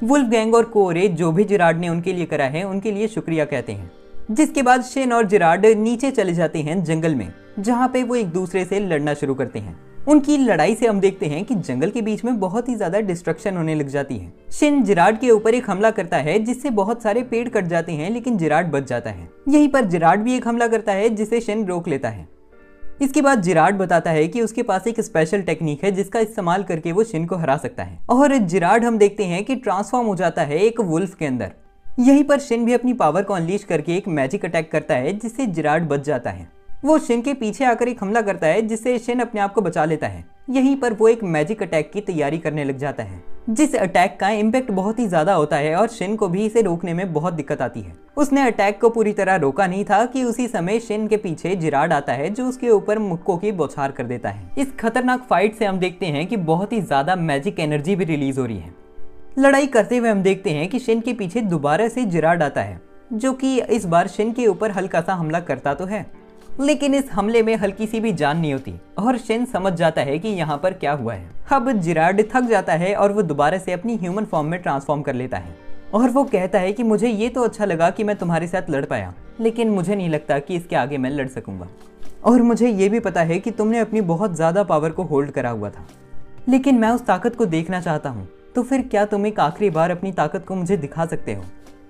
वुल्फगैंग और क्वोरे जो भी जिराड ने उनके लिए करा है उनके लिए शुक्रिया कहते हैं। जिसके बाद शेन और जिराड नीचे चले जाते हैं जंगल में, जहां पे वो एक दूसरे से लड़ना शुरू करते हैं। उनकी लड़ाई से हम देखते हैं कि जंगल के बीच में बहुत ही ज्यादा डिस्ट्रक्शन होने लग जाती है। शेन जिराड के ऊपर एक हमला करता है जिससे बहुत सारे पेड़ कट जाते हैं, लेकिन जिराड बच जाता है। यहीं पर जिराड भी एक हमला करता है जिसे शेन रोक लेता है। इसके बाद जिराड बताता है कि उसके पास एक स्पेशल टेक्निक है जिसका इस्तेमाल करके वो शेन को हरा सकता है और जिराड हम देखते हैं कि ट्रांसफॉर्म हो जाता है एक वुल्फ के अंदर। यहीं पर शेन भी अपनी पावर को अनलीश करके एक मैजिक अटैक करता है जिससे जिराड बच जाता है। वो शेन के पीछे आकर एक हमला करता है जिससे शेन अपने आप को बचा लेता है। यहीं पर वो एक मैजिक अटैक की तैयारी करने लग जाता है, जिस अटैक का इम्पैक्ट बहुत ही ज्यादा होता है और शेन को भी इसे रोकने में बहुत दिक्कत आती है। उसने अटैक को पूरी तरह रोका नहीं था कि उसी समय शेन के पीछे जिराड आता है जो उसके ऊपर मुक्कों की बौछार कर देता है। इस खतरनाक फाइट से हम देखते हैं कि बहुत ही ज्यादा मैजिक एनर्जी भी रिलीज हो रही है। लड़ाई करते हुए हम देखते हैं कि शेन के पीछे दोबारा से जिराड आता है, जो कि इस बार शेन के ऊपर हल्का सा हमला करता तो है, लेकिन इस हमले में हल्की सी भी जान नहीं होती और शेन समझ जाता है कि यहाँ पर क्या हुआ है। अब जिराड थक जाता है और वो दोबारा से अपनी ह्यूमन फॉर्म में ट्रांसफॉर्म कर लेता है और वो कहता है कि मुझे ये तो अच्छा लगा कि मैं तुम्हारे साथ लड़ पाया, लेकिन मुझे नहीं लगता कि इसके आगे मैं लड़ सकूंगा। और मुझे ये भी पता है कि तुमने अपनी बहुत ज्यादा पावर को होल्ड करा हुआ था, लेकिन मैं उस ताकत को देखना चाहता हूँ। तो फिर क्या तुम एक आखिरी बार अपनी ताकत को मुझे दिखा सकते हो?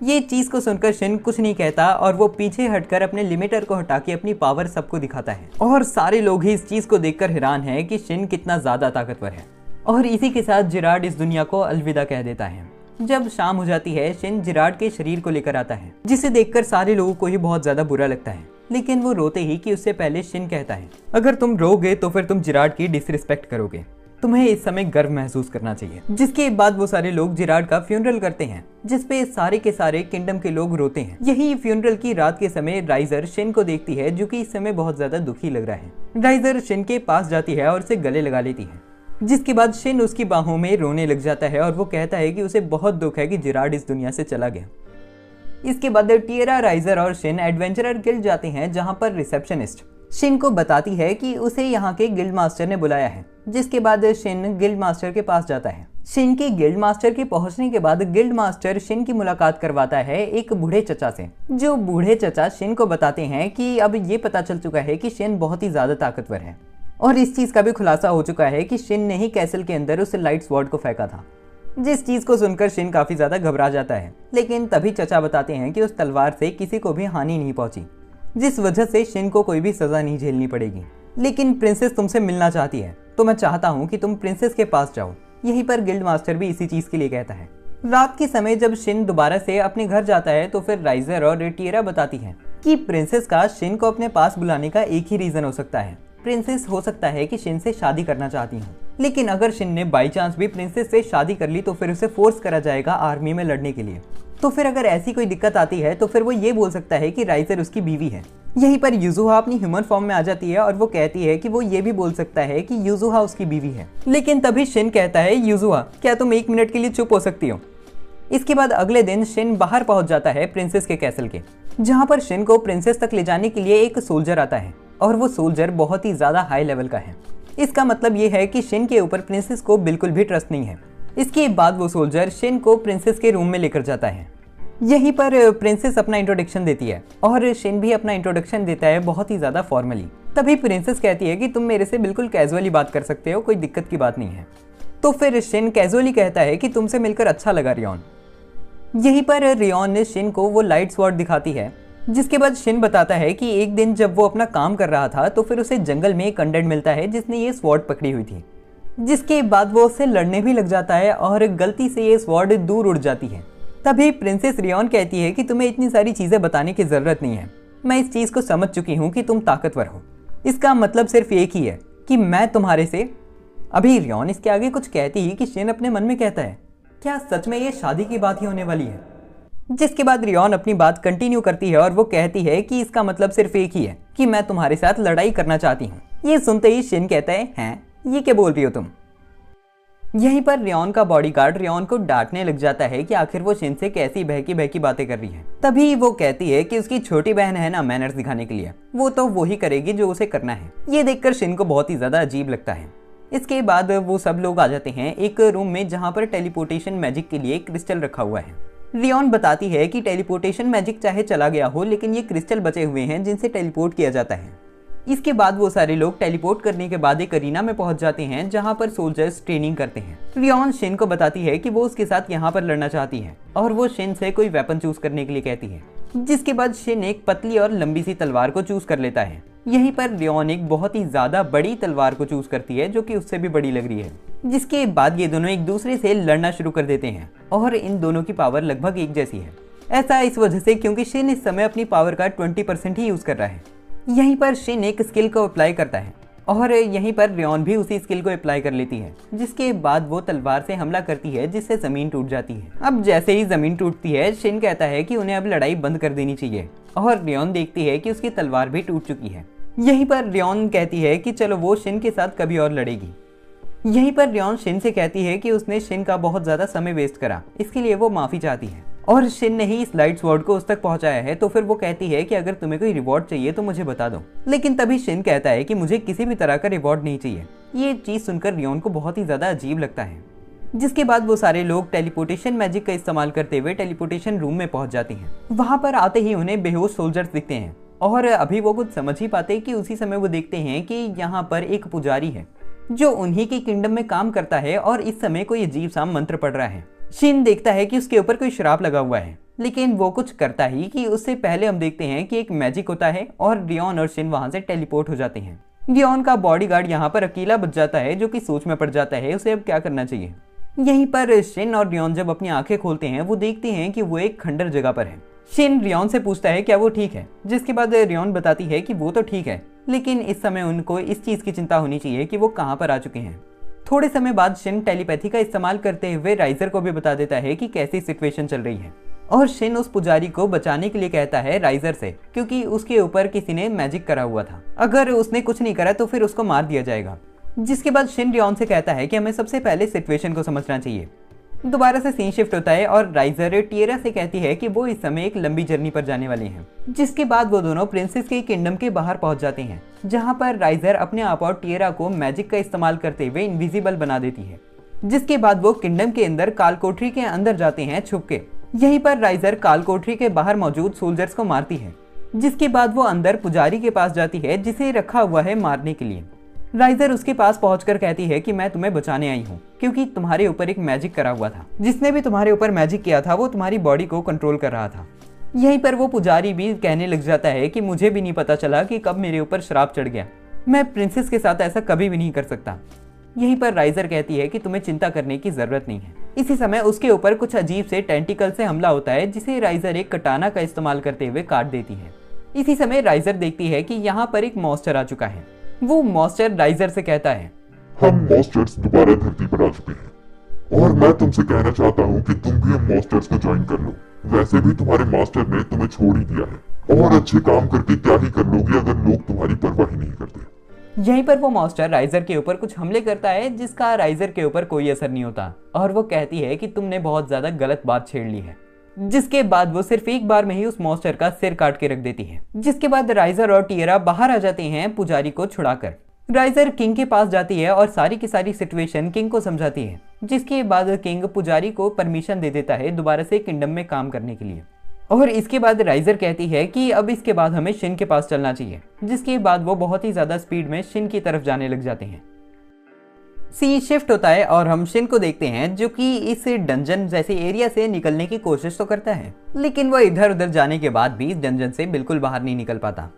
ये चीज को सुनकर शेन कुछ नहीं कहता और वो पीछे हटकर अपने लिमिटर को हटा के अपनी पावर सबको दिखाता है और सारे लोग ही इस चीज को देखकर हैरान हैं कि शेन कितना ज्यादा ताकतवर है। और इसी के साथ जिराड इस दुनिया को अलविदा कह देता है। जब शाम हो जाती है, शेन जिराड के शरीर को लेकर आता है, जिसे देखकर सारे लोगों को ही बहुत ज्यादा बुरा लगता है, लेकिन वो रोते ही कि उससे पहले शेन कहता है, अगर तुम रोगे तो फिर तुम जिराड की डिसरिस्पेक्ट करोगे, तुम्हें इस समय गर्व महसूस करना चाहिए। जिसके बाद वो सारे लोग जिराड का फ्यूनरल करते हैं, जिसपे सारे के सारे किंगडम के लोग रोते हैं। यही फ्यूनरल की रात के समय राइजर शेन को देखती है, जो कि इस समय बहुत ज्यादा दुखी लग रहा है। राइजर शेन के पास जाती है और उसे गले लगा लेती है, जिसके बाद शेन उसकी बाहों में रोने लग जाता है और वो कहता है कि उसे बहुत दुख है कि जिराड इस दुनिया से चला गया। इसके बाद टिएरा, राइजर और शेन एडवेंचरर गिल्ड जाते हैं, जहां पर रिसेप्शनिस्ट शिन को बताती है कि उसे यहाँ के गिल्ड मास्टर ने बुलाया है, जिसके बाद शिन गिल्ड मास्टर के पास जाता है। शिन के गिल्ड मास्टर के पहुंचने के बाद गिल्ड मास्टर शिन की मुलाकात करवाता है एक बूढ़े चचा से, जो बूढ़े चचा शिन को बताते हैं कि अब ये पता चल चुका है कि शिन बहुत ही ज्यादा ताकतवर है, और इस चीज का भी खुलासा हो चुका है कि शिन ने ही कैसल के अंदर उस लाइट स्वॉर्ड को फेंका था। जिस चीज को सुनकर शिन काफी ज्यादा घबरा जाता है, लेकिन तभी चचा बताते हैं कि उस तलवार से किसी को भी हानि नहीं पहुंची, जिस वजह से शिन को कोई भी सजा नहीं झेलनी पड़ेगी। लेकिन प्रिंसेस तुमसे मिलना चाहती है, तो मैं चाहता हूँ कि तुम प्रिंसेस के पास जाओ। यहीं पर गिल्ड मास्टर भी इसी चीज के लिए कहता है। रात के समय जब शिन दोबारा से अपने घर जाता है तो फिर राइजर और टिएरा बताती है कि प्रिंसेस का शिन को अपने पास बुलाने का एक ही रीजन हो सकता है। प्रिंसेस हो सकता है कि शिन से शादी करना चाहती हूँ, लेकिन अगर शिन ने बाई चांस भी प्रिंसेस से शादी कर ली तो फिर उसे फोर्स करा जाएगा आर्मी में लड़ने के लिए। तो फिर अगर ऐसी कोई दिक्कत आती है तो फिर वो ये बोल सकता है कि राइजर उसकी बीवी है। यहीं पर युजुहा अपनी ह्यूमन फॉर्म में आ जाती है और वो कहती है कि वो ये भी बोल सकता है कि युजुहा उसकी बीवी है। लेकिन तभी शिन कहता है, युजुहा क्या तुम 1 मिनट के लिए चुप हो सकती हो। इसके बाद अगले दिन शिन बाहर पहुंच जाता है प्रिंसेस के कैसल के, जहां पर शिन को प्रिंसेस तक ले जाने के लिए एक सोल्जर आता है, और वो सोल्जर बहुत ही ज्यादा हाई लेवल का है। इसका मतलब ये है कि शिन के ऊपर प्रिंसेस को बिल्कुल भी ट्रस्ट नहीं है। इसके बाद वो सोल्जर शिन को प्रिंसेस के रूम में लेकर जाता है। यहीं पर प्रिंसेस अपना इंट्रोडक्शन देती है और शिन भी अपना इंट्रोडक्शन देता है बहुत ही ज्यादा फॉर्मली। तभी प्रिंसेस कहती है कि तुम मेरे से बिल्कुल कैजुअली बात कर सकते हो, कोई दिक्कत की बात नहीं है। तो फिर शिन कैजुअली कहता है कि तुमसे मिलकर अच्छा लगा रियोन। यहीं पर रियोन ने शिन को वो लाइट स्वॉर्ड दिखाती है, जिसके बाद शिन बताता है कि एक दिन जब वो अपना काम कर रहा था तो फिर उसे जंगल में एक अनडेड मिलता है जिसने ये स्वॉर्ड पकड़ी हुई थी, जिसके बाद वो उससे लड़ने भी लग जाता है और गलती से ये स्वॉर्ड दूर उड़ जाती है। तभी प्रिंसेस रियोन कहती है कि तुम्हें इतनी सारी चीजें बताने की जरूरत नहीं है, मैं इस चीज को समझ चुकी हूँ कि तुम ताकतवर हो। इसका मतलब सिर्फ एक ही है कि मैं तुम्हारे से। अभी रियोन इसके आगे कुछ कहती ही कि शिन अपने मन में कहता है, क्या सच में ये शादी की बात ही होने वाली है। जिसके बाद रियोन अपनी बात कंटिन्यू करती है और वो कहती है कि इसका मतलब सिर्फ एक ही है कि मैं तुम्हारे साथ लड़ाई करना चाहती हूँ। ये सुनते ही शिन कहता है, हैं ये क्या बोल रही हो तुम। यहीं पर रियोन का बॉडीगार्ड रियोन को डांटने लग जाता है कि आखिर वो शिन से कैसी बहकी बहकी बातें कर रही है। तभी वो कहती है कि उसकी छोटी बहन है ना मैनर्स दिखाने के लिए, वो तो वही करेगी जो उसे करना है। ये देखकर शिन को बहुत ही ज्यादा अजीब लगता है। इसके बाद वो सब लोग आ जाते हैं एक रूम में जहाँ पर टेलीपोर्टेशन मैजिक के लिए क्रिस्टल रखा हुआ है। रियोन बताती है कि टेलीपोर्टेशन मैजिक चाहे चला गया हो, लेकिन ये क्रिस्टल बचे हुए हैं जिनसे टेलीपोर्ट किया जाता है। इसके बाद वो सारे लोग टेलीपोर्ट करने के बाद एक अरीना में पहुंच जाते हैं जहां पर सोल्जर्स ट्रेनिंग करते हैं। रियोन शिन को बताती है कि वो उसके साथ यहाँ पर लड़ना चाहती है और वो शिन से कोई वेपन चूज करने के लिए कहती है, जिसके बाद शिन एक पतली और लंबी सी तलवार को चूज कर लेता है। यहीं पर रियोन एक बहुत ही ज्यादा बड़ी तलवार को चूज करती है जो कि उससे भी बड़ी लग रही है। जिसके बाद ये दोनों एक दूसरे से लड़ना शुरू कर देते हैं और इन दोनों की पावर लगभग एक जैसी है। ऐसा इस वजह से क्योंकि शिन इस समय अपनी पावर का 20% ही यूज कर रहा है। यहीं पर शिन एक स्किल को अप्लाई करता है और यहीं पर रियोन भी उसी स्किल को अप्लाई कर लेती है, जिसके बाद वो तलवार से हमला करती है जिससे जमीन टूट जाती है। अब जैसे ही जमीन टूटती है शिन कहता है कि उन्हें अब लड़ाई बंद कर देनी चाहिए और रियोन देखती है कि उसकी तलवार भी टूट चुकी है। यहीं पर रियोन कहती है कि चलो वो शिन के साथ कभी और लड़ेगी। यहीं पर रियोन शिन से कहती है कि उसने शिन का बहुत ज्यादा समय वेस्ट करा, इसके लिए वो माफी चाहती है और शिन ने ही इस लाइट स्वॉर्ड को उस तक पहुंचाया है। तो फिर वो कहती है कि अगर तुम्हें कोई रिवॉर्ड चाहिए तो मुझे बता दो। लेकिन तभी शिन कहता है कि मुझे किसी भी तरह का रिवॉर्ड नहीं चाहिए। ये चीज सुनकर रियोन को बहुत ही ज्यादा अजीब लगता है। जिसके बाद वो सारे लोग टेलीपोर्टेशन मैजिक का इस्तेमाल करते हुए टेलीपोर्टेशन रूम में पहुंच जाते हैं। वहां पर आते ही उन्हें बेहोश सोल्जर्स दिखते हैं और अभी वो कुछ समझ ही पाते कि उसी समय वो देखते हैं कि यहाँ पर एक पुजारी है जो उन्हीं की किंगडम में काम करता है और इस समय कोई अजीब सा मंत्र पढ़ रहा है। शिन देखता है कि उसके ऊपर कोई श्राप लगा हुआ है, लेकिन वो कुछ करता ही कि उससे पहले हम देखते हैं कि एक मैजिक होता है और रियोन और शिन वहां से टेलीपोर्ट हो जाते हैं। रियोन का बॉडीगार्ड यहाँ पर अकेला बच जाता है जो कि सोच में पड़ जाता है उसे अब क्या करना चाहिए। यहीं पर शिन और रियोन जब अपनी आंखें खोलते हैं वो देखते हैं कि वो एक खंडर जगह पर है। शिन रियोन से पूछता है क्या वो ठीक है, जिसके बाद रियोन बताती है कि वो तो ठीक है, लेकिन इस समय उनको इस चीज की चिंता होनी चाहिए कि वो कहाँ पर आ चुके हैं। थोड़े समय बाद शिन टेलीपैथी का इस्तेमाल करते हुए राइजर को भी बता देता है कि कैसी सिचुएशन चल रही है और शिन उस पुजारी को बचाने के लिए कहता है राइजर से, क्योंकि उसके ऊपर किसी ने मैजिक करा हुआ था। अगर उसने कुछ नहीं करा तो फिर उसको मार दिया जाएगा। जिसके बाद शिन रियोन से कहता है कि हमें सबसे पहले सिचुएशन को समझना चाहिए। दोबारा से सीन शिफ्ट होता है और राइजर टिएरा से कहती है कि वो इस समय एक लंबी जर्नी पर जाने वाली हैं। जिसके बाद वो दोनों प्रिंसेस के किंगडम के बाहर पहुंच जाते हैं, जहां पर राइजर अपने आप और टिएरा को मैजिक का इस्तेमाल करते हुए इनविजिबल बना देती है। जिसके बाद वो किंगडम के अंदर काल कोठरी के अंदर जाते हैं छुप के। यहीं पर राइजर काल कोठरी के बाहर मौजूद सोल्जर्स को मारती है। जिसके बाद वो अंदर पुजारी के पास जाती है जिसे रखा हुआ है मारने के लिए। राइजर उसके पास पहुंचकर कहती है कि मैं तुम्हें बचाने आई हूँ, क्योंकि तुम्हारे ऊपर एक मैजिक करा हुआ था। जिसने भी तुम्हारे ऊपर मैजिक किया था वो तुम्हारी बॉडी को कंट्रोल कर रहा था। यहीं पर वो पुजारी भी कहने लग जाता है कि मुझे भी नहीं पता चला कि कब मेरे ऊपर श्राप चढ़ गया, मैं प्रिंसेस के साथ ऐसा कभी भी नहीं कर सकता। यहीं पर राइजर कहती है कि तुम्हें चिंता करने की जरूरत नहीं है। इसी समय उसके ऊपर कुछ अजीब से टेंटिकल से हमला होता है, जिसे राइजर एक कटाना का इस्तेमाल करते हुए काट देती है। इसी समय राइजर देखती है कि यहाँ पर एक मॉन्स्टर आ चुका है। वो मॉन्स्टर राइजर से कहता है, हम मॉन्स्टर्स दोबारा धरती पर आ चुके हैं और मैं तुमसे कहना चाहता हूँ कि तुम भी हम मॉन्स्टर्स को ज्वाइन कर लो। वैसे भी तुम्हारे मास्टर ने तुम्हें छोड़ ही दिया है और अच्छे काम करके क्या ही कर लोगे अगर लोग तुम्हारी परवाह ही नहीं करते। यहीं पर वो मॉन्स्टर राइजर के ऊपर कुछ हमले करता है, जिसका राइजर के ऊपर कोई असर नहीं होता और वो कहती है कि तुमने बहुत ज्यादा गलत बात छेड़ ली है। जिसके बाद वो सिर्फ एक बार में ही उस मॉन्स्टर का सिर काट के रख देती है। जिसके बाद राइजर और टिएरा बाहर आ जाते हैं पुजारी को छुड़ाकर। राइजर किंग के पास जाती है और सारी की सारी सिचुएशन किंग को समझाती है। जिसके बाद किंग पुजारी को परमिशन दे देता है दोबारा से किंगडम में काम करने के लिए। और इसके बाद राइजर कहती है कि अब इसके बाद हमें शिन के पास चलना चाहिए। जिसके बाद वो बहुत ही ज्यादा स्पीड में शिन की तरफ जाने लग जाते हैं। सीन शिफ्ट होता है और हम शिन को देखते हैं, जो कि इस डंजन जैसे एरिया से निकलने की कोशिश तो करता है, लेकिन वो इधर उधर जाने के बाद भी इस डंजन से बिल्कुल बाहर नहीं निकल पाता।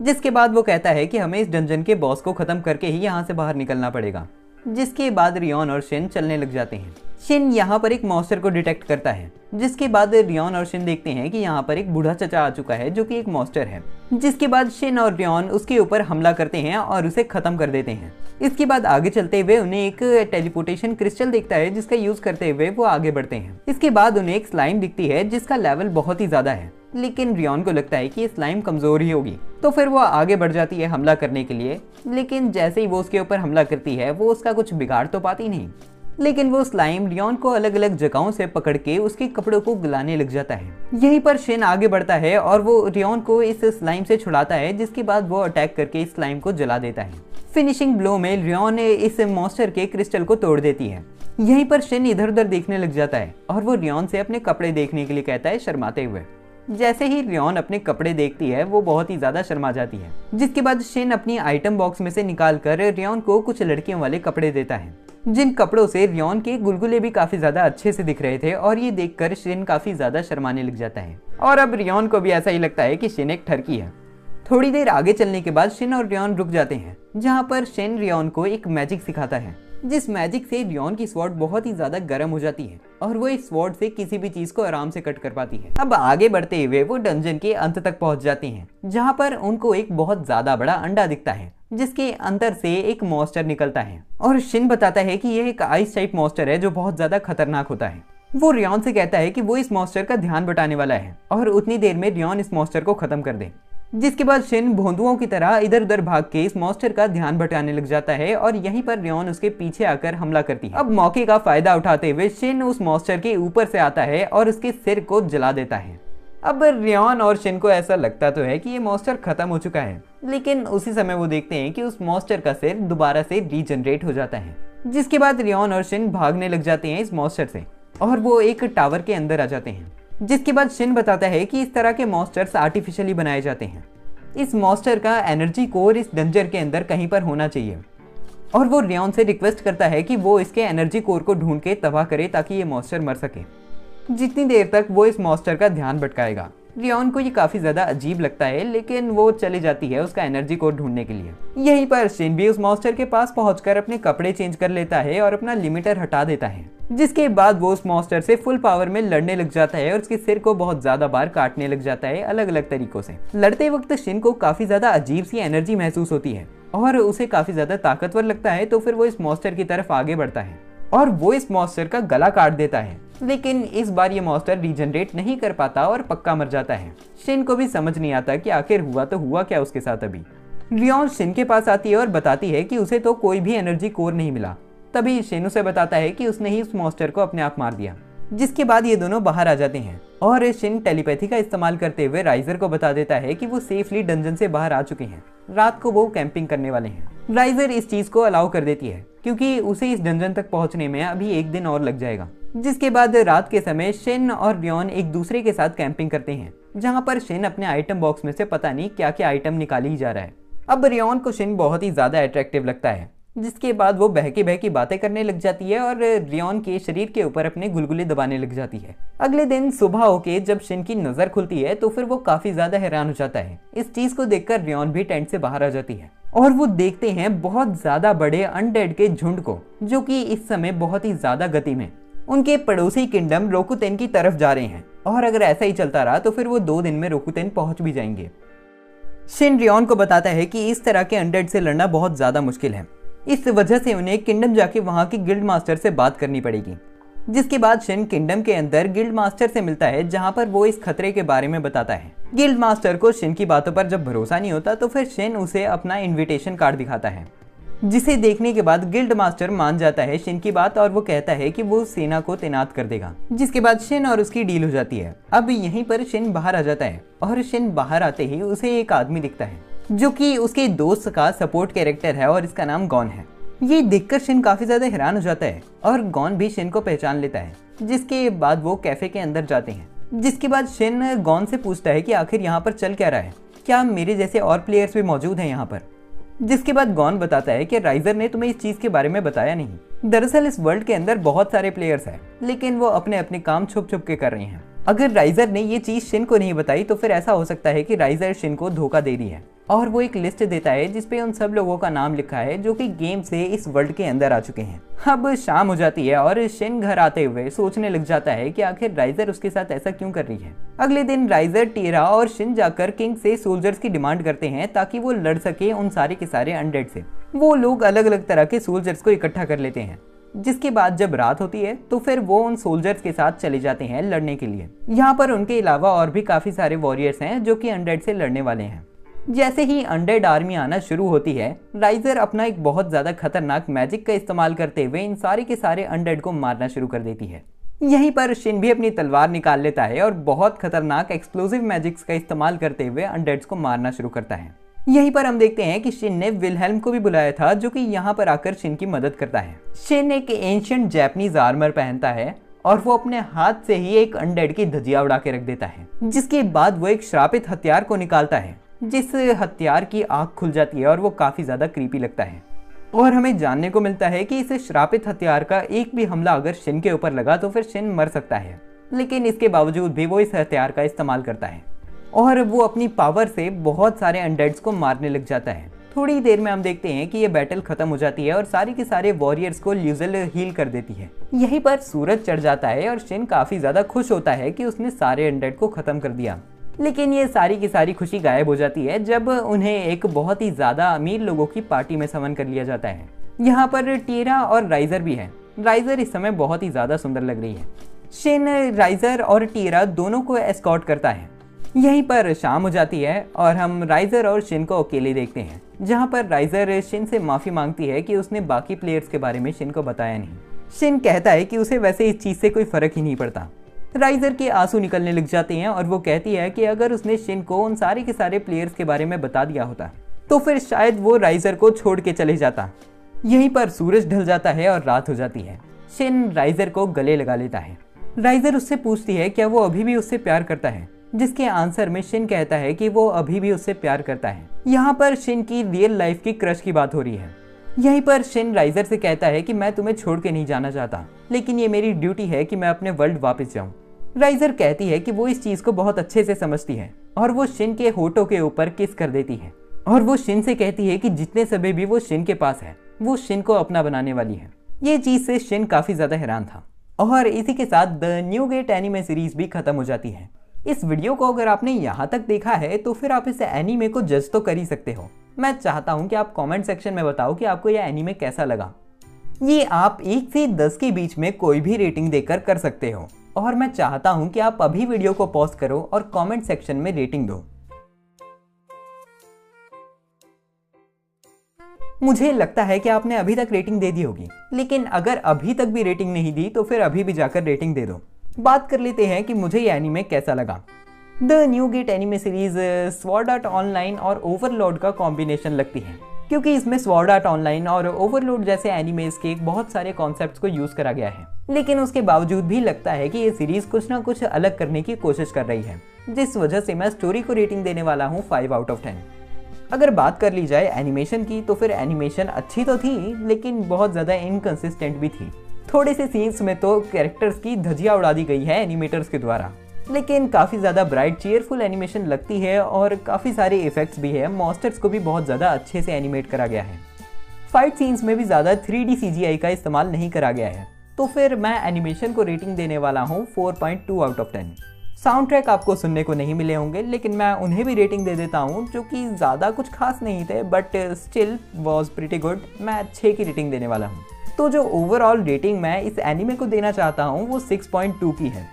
जिसके बाद वो कहता है कि हमें इस डंजन के बॉस को खत्म करके ही यहाँ से बाहर निकलना पड़ेगा। जिसके बाद रियोन और शिन चलने लग जाते हैं। शिन यहाँ पर एक मॉन्स्टर को डिटेक्ट करता है। जिसके बाद रियोन और शिन देखते हैं कि यहाँ पर एक बूढ़ा चचा आ चुका है, जो कि एक मॉन्स्टर है। जिसके बाद शिन और रियोन उसके ऊपर हमला करते हैं और उसे खत्म कर देते हैं। इसके बाद आगे चलते हुए उन्हें एक टेलीपोर्टेशन क्रिस्टल दिखता है, जिसका यूज करते हुए वो आगे बढ़ते हैं। इसके बाद उन्हें एक स्लाइम दिखती है, जिसका लेवल बहुत ही ज्यादा है, लेकिन रियोन को लगता है कि ये स्लाइम कमजोर ही होगी, तो फिर वो आगे बढ़ जाती है हमला करने के लिए। लेकिन जैसे ही वो उसके ऊपर हमला करती है, वो उसका कुछ बिगाड़ तो पाती नहीं, लेकिन वो स्लाइम रियोन को अलग अलग जगहों से पकड़ के उसके कपड़ों को गलाने लग जाता है। यहीं पर शिन आगे बढ़ता है और वो रियोन को इस स्लाइम से छुड़ाता है। जिसके बाद वो अटैक करके इस स्लाइम को जला देता है। फिनिशिंग ब्लो में रियोन इस मॉन्स्टर के क्रिस्टल को तोड़ देती है। यहीं पर शिन इधर उधर देखने लग जाता है और वो रियोन से अपने कपड़े देखने के लिए कहता है, शर्माते हुए। जैसे ही रियोन अपने कपड़े देखती है, वो बहुत ही ज्यादा शर्मा जाती है। जिसके बाद शिन अपनी आइटम बॉक्स में से निकालकर रियोन को कुछ लड़कियों वाले कपड़े देता है, जिन कपड़ों से रियोन के गुलगुले भी काफी ज्यादा अच्छे से दिख रहे थे। और ये देखकर शिन काफी ज्यादा शर्माने लग जाता है और अब रियोन को भी ऐसा ही लगता है कि शिन एक ठरकी है। थोड़ी देर आगे चलने के बाद शिन और रियोन रुक जाते हैं, जहाँ पर शिन रियोन को एक मैजिक सिखाता है, जिस मैजिक से रियोन की स्वॉर्ड बहुत ही ज्यादा गर्म हो जाती है और वो इस स्वॉर्ड से किसी भी चीज को आराम से कट कर पाती है। अब आगे बढ़ते हुए वो डंजन के अंत तक पहुंच जाती हैं, जहां पर उनको एक बहुत ज्यादा बड़ा अंडा दिखता है, जिसके अंदर से एक मॉन्स्टर निकलता है। और शिन बताता है कि यह एक आइस टाइप मॉन्स्टर है, जो बहुत ज्यादा खतरनाक होता है। वो रियोन से कहता है कि वो इस मॉन्स्टर का ध्यान बटाने वाला है और उतनी देर में रियोन इस मॉन्स्टर को खत्म कर दे। जिसके बाद शिन भोंदुओं की तरह इधर उधर भाग के इस मॉन्स्टर का ध्यान भटाने लग जाता है और यहीं पर रियोन उसके पीछे आकर हमला करती है। अब मौके का फायदा उठाते हुए शिन उस मॉन्स्टर के ऊपर से आता है और उसके सिर को जला देता है। अब रियोन और शिन को ऐसा लगता तो है कि ये मॉन्स्टर खत्म हो चुका है, लेकिन उसी समय वो देखते हैं कि उस मॉन्स्टर का सिर दोबारा से रीजनरेट हो जाता है। जिसके बाद रियोन और शिन भागने लग जाते हैं इस मॉन्स्टर से और वो एक टावर के अंदर आ जाते हैं। जिसके बाद शिन बताता है कि इस तरह के मॉन्स्टर्स आर्टिफिशियली बनाए जाते हैं। इस मॉन्स्टर का एनर्जी कोर इस डंजन के अंदर कहीं पर होना चाहिए और वो रियोन से रिक्वेस्ट करता है कि वो इसके एनर्जी कोर को ढूंढ के तबाह करे ताकि ये मॉन्स्टर मर सके। जितनी देर तक वो इस मॉन्स्टर का ध्यान भटकाएगा। रियोन को ये काफी ज्यादा अजीब लगता है, लेकिन वो चली जाती है उसका एनर्जी कोर ढूंढने के लिए। यहीं पर शिन भी उस मॉन्स्टर के पास पहुंचकर अपने कपड़े चेंज कर लेता है और अपना लिमिटर हटा देता है। जिसके बाद वो उस मॉन्स्टर से फुल पावर में लड़ने लग जाता है और उसके सिर को बहुत ज्यादा बार काटने लग जाता है अलग अलग तरीकों से। लड़ते वक्त शिन को काफी ज्यादा अजीब सी एनर्जी महसूस होती है और उसे काफी ज्यादा ताकतवर लगता है, तो फिर वो इस मॉन्स्टर की तरफ आगे बढ़ता है और वो इस मॉन्स्टर का गला काट देता है। लेकिन इस बार ये मॉन्स्टर रीजनरेट नहीं कर पाता और पक्का मर जाता है। शिन को भी समझ नहीं आता कि आखिर हुआ तो हुआ क्या उसके साथ। अभी रियोन शिन के पास आती है और बताती है कि उसे तो कोई भी एनर्जी कोर नहीं मिला तभी शिन उसे बताता है कि उसने ही उस मॉन्स्टर को अपने आप मार दिया। जिसके बाद ये दोनों बाहर आ जाते हैं और शिन टेलीपैथी का इस्तेमाल करते हुए राइजर को बता देता है कि वो सेफली डंजन से बाहर आ चुके हैं। रात को वो कैंपिंग करने वाले हैं। राइजर इस चीज को अलाउ कर देती है क्योंकि उसे इस डंजन तक पहुंचने में अभी एक दिन और लग जाएगा। जिसके बाद रात के समय शिन और रियोन एक दूसरे के साथ कैंपिंग करते हैं, जहां पर शिन अपने आइटम बॉक्स में से पता नहीं क्या क्या आइटम निकाल ही जा रहा है। अब रियोन को शिन बहुत ही ज्यादा अट्रैक्टिव लगता है, जिसके बाद वो बहकी बहकी बातें करने लग जाती है और रियोन के शरीर के ऊपर अपने गुलगुले दबाने लग जाती है। अगले दिन सुबह होके जब शिन की नजर खुलती है तो फिर वो काफी ज्यादा हैरान हो जाता है। इस चीज को देखकर रियोन भी टेंट से बाहर आ जाती है और वो देखते हैं बहुत ज्यादा बड़े अनडेड के झुंड को, जो कि इस समय बहुत ही ज्यादा गति में उनके पड़ोसी किंगडम रोकुतेन की तरफ जा रहे हैं। और अगर ऐसा ही चलता रहा तो फिर वो 2 दिन में रोकुतेन पहुंच भी जाएंगे। शिन रियोन को बताता है कि इस तरह के अनडेड से लड़ना बहुत ज्यादा मुश्किल है, इस वजह से उन्हें किंगडम जाके वहां के गिल्ड मास्टर से बात करनी पड़ेगी। जिसके बाद शिन किंगडम के अंदर गिल्ड मास्टर से मिलता है, जहां पर वो इस खतरे के बारे में बताता है। गिल्ड मास्टर को शिन की बातों पर जब भरोसा नहीं होता तो फिर शिन उसे अपना इनविटेशन कार्ड दिखाता है, जिसे देखने के बाद गिल्ड मास्टर मान जाता है शिन की बात और वो कहता है कि वो सेना को तैनात कर देगा। जिसके बाद शिन और उसकी डील हो जाती है। अब यहीं पर शिन बाहर आ जाता है और शिन बाहर आते ही उसे एक आदमी दिखता है, जो कि उसके दोस्त का सपोर्ट कैरेक्टर है और इसका नाम गॉन है। ये देखकर शिन काफी ज्यादा हैरान हो जाता है और गॉन भी शिन को पहचान लेता है। जिसके बाद वो कैफे के अंदर जाते हैं। जिसके बाद शिन गॉन से पूछता है कि आखिर यहाँ पर चल क्या रहा है, क्या मेरे जैसे और प्लेयर्स भी मौजूद हैं यहाँ पर। जिसके बाद गॉन बताता है कि राइजर ने तुम्हें इस चीज के बारे में बताया नहीं। दरअसल इस वर्ल्ड के अंदर बहुत सारे प्लेयर्स हैं, लेकिन वो अपने अपने काम छुप छुप के कर रहे हैं। अगर राइजर ने ये चीज शिन को नहीं बताई तो फिर ऐसा हो सकता है कि राइजर शिन को धोखा दे रही है। और वो एक लिस्ट देता है जिसपे उन सब लोगों का नाम लिखा है जो कि गेम से इस वर्ल्ड के अंदर आ चुके हैं। अब शाम हो जाती है और शिन घर आते हुए सोचने लग जाता है कि आखिर राइजर उसके साथ ऐसा क्यों कर रही है। अगले दिन राइजर, टीरा और शिन जाकर किंग से सोल्जर्स की डिमांड करते हैं ताकि वो लड़ सके उन सारे के सारे अनडेड से। वो लोग अलग अलग तरह के सोल्जर्स को इकट्ठा कर लेते हैं। जिसके बाद जब रात होती है तो फिर वो उन सोल्जर्स के साथ चले जाते हैं लड़ने के लिए। यहाँ पर उनके अलावा और भी काफी सारे वॉरियर्स हैं जो कि अनडेड से लड़ने वाले हैं। जैसे ही अनडेड आर्मी आना शुरू होती है, राइजर अपना एक बहुत ज्यादा खतरनाक मैजिक का इस्तेमाल करते हुए इन सारे के सारे अनडेड को मारना शुरू कर देती है। यहीं पर शिन भी अपनी तलवार निकाल लेता है और बहुत खतरनाक एक्सप्लोसिव मैजिक्स का इस्तेमाल करते हुए अनडेड्स को मारना शुरू करता है। यहीं पर हम देखते हैं कि शिन ने विलहेल्म को भी बुलाया था, जो कि यहाँ पर आकर शिन की मदद करता है। शिन एक एंशिएंट जैपनीज आर्मर पहनता है और वो अपने हाथ से ही एक अनडेड की धजिया उड़ा के रख देता है। जिसके बाद वो एक श्रापित हथियार को निकालता है, जिस हथियार की आंख खुल जाती है और वो काफी ज्यादा क्रीपी लगता है। और हमें जानने को मिलता है कि इस श्रापित हथियार का एक भी हमला अगर शिन के ऊपर लगा तो फिर शिन मर सकता है, लेकिन इसके बावजूद भी वो इस हथियार का इस्तेमाल करता है और वो अपनी पावर से बहुत सारे अनडेड्स को मारने लग जाता है। थोड़ी देर में हम देखते हैं कि ये बैटल खत्म हो जाती है और सारे के सारे वॉरियर्स को ल्यूजल हील कर देती है। यहीं पर सूरज चढ़ जाता है और शिन काफी ज्यादा खुश होता है कि उसने सारे अनडेड को खत्म कर दिया। लेकिन ये सारी की सारी खुशी गायब हो जाती है जब उन्हें एक बहुत ही ज्यादा अमीर लोगों की पार्टी में समन कर लिया जाता है। यहाँ पर टीरा और राइजर भी है। राइजर इस समय बहुत ही ज्यादा सुंदर लग रही है। शिन राइजर और टीरा दोनों को एस्कॉर्ट करता है। यहीं पर शाम हो जाती है और हम राइजर और शिन को अकेले देखते हैं, जहाँ पर राइजर शिन से माफी मांगती है कि उसने बाकी प्लेयर्स के बारे में शिन को बताया नहीं। शिन कहता है कि उसे वैसे इस चीज से कोई फर्क ही नहीं पड़ता। राइजर के आंसू निकलने लग जाते हैं और वो कहती है कि अगर उसने शिन को उन सारे के सारे प्लेयर्स के बारे में बता दिया होता तो फिर शायद वो राइजर को छोड़ के चले जाता। यहीं पर सूरज ढल जाता है और रात हो जाती है। शिन राइजर को गले लगा लेता है। राइजर उससे पूछती है क्या वो अभी भी उससे प्यार करता है, जिसके आंसर में शिन कहता है कि वो अभी भी उससे प्यार करता है। यहाँ पर शिन की रियल लाइफ की क्रश की बात हो रही है। यहीं पर शिन राइजर से कहता है कि मैं तुम्हें छोड़ के नहीं जाना चाहता, लेकिन ये मेरी ड्यूटी है कि मैं अपने वर्ल्ड वापस जाऊं। राइजर कहती है कि वो इस चीज को बहुत अच्छे से समझती है और वो शिन के होठों के ऊपर किस कर देती है और वो शिन से कहती है कि जितने समय भी वो शिन के पास है वो शिन को अपना बनाने वाली है। ये चीज से शिन काफी ज्यादा हैरान था और इसी के साथ The New Gate anime series भी खत्म हो जाती है। इस वीडियो को अगर आपने यहाँ तक देखा है तो फिर आप इस एनीमे को जज तो कर ही सकते हो। मैं चाहता हूँ कि आप कमेंट सेक्शन में बताओ कि आपको यह एनीमे कैसा लगा। ये आप 1 से 10 के बीच में कोई भी रेटिंग देकर कर सकते हो और मैं चाहता हूँ कि आप अभी वीडियो को पॉज करो और कमेंट सेक्शन में रेटिंग दो। मुझे लगता है कि आपने अभी तक रेटिंग दे दी होगी, लेकिन अगर अभी तक भी रेटिंग नहीं दी तो फिर अभी भी जाकर रेटिंग दे दो। बात कर लेते हैं कि मुझे ये एनीमे कैसा लगा। The New Gate anime series Sword Art Online और ओवरलॉर्ड का कॉम्बिनेशन लगती है, क्योंकि इसमें स्वॉर्ड आर्ट ऑनलाइन और ओवरलॉर्ड जैसे एनिमेज के बहुत सारे कॉन्सेप्ट्स को यूज करा गया है, लेकिन उसके बावजूद भी लगता है कि ये सीरीज कुछ ना कुछ अलग करने की कोशिश कर रही है, जिस वजह से मैं स्टोरी को रेटिंग देने वाला हूँ 5 आउट ऑफ 10। अगर बात कर ली जाए एनिमेशन की तो फिर एनिमेशन अच्छी तो थी, लेकिन बहुत ज़्यादा इनकंसिस्टेंट भी थी। थोड़े से सीन्स में तो कैरेक्टर्स की धजिया उड़ा दी गई है एनिमेटर्स के द्वारा, लेकिन काफ़ी ज़्यादा ब्राइट चीयरफुल एनिमेशन लगती है और काफ़ी सारे इफेक्ट्स भी है। मॉन्स्टर्स को भी बहुत ज़्यादा अच्छे से एनिमेट करा गया है। फाइट सीन्स में भी ज़्यादा 3D CGI का इस्तेमाल नहीं करा गया है, तो फिर मैं एनिमेशन को रेटिंग देने वाला हूँ 4.2 आउट ऑफ 10। साउंड ट्रैक आपको सुनने को नहीं मिले होंगे, लेकिन मैं उन्हें भी रेटिंग दे देता हूँ, जो कि ज़्यादा कुछ खास नहीं थे, but still was pretty good. मैं 6 की रेटिंग देने वाला हूँ। तो जो ओवरऑल रेटिंग मैं इस एनिमे को देना चाहता हूँ वो 6.2 की है,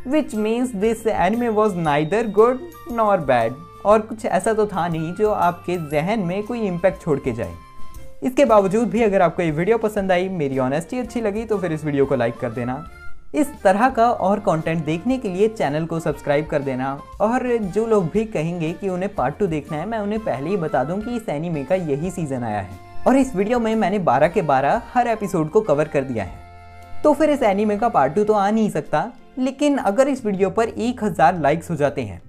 which means this anime was neither good nor bad, और कुछ ऐसा तो था नहीं जो आपके जहन में कोई इम्पैक्ट छोड़ के जाए। इसके बावजूद भी अगर आपको ये वीडियो पसंद आई, मेरी ऑनेस्टी अच्छी लगी, तो फिर इस वीडियो को लाइक कर देना। इस तरह का और कंटेंट देखने के लिए चैनल को सब्सक्राइब कर देना। और जो लोग भी कहेंगे कि उन्हें पार्ट 2 देखना है, मैं उन्हें पहले ही बता दूं कि इस एनीमे का यही सीजन आया है और इस वीडियो में मैंने 12 के 12 हर एपिसोड को कवर कर दिया है। तो फिर इस एनीमे का पार्ट 2 तो आ नहीं सकता, लेकिन अगर इस वीडियो पर 1000 लाइक्स हो जाते हैं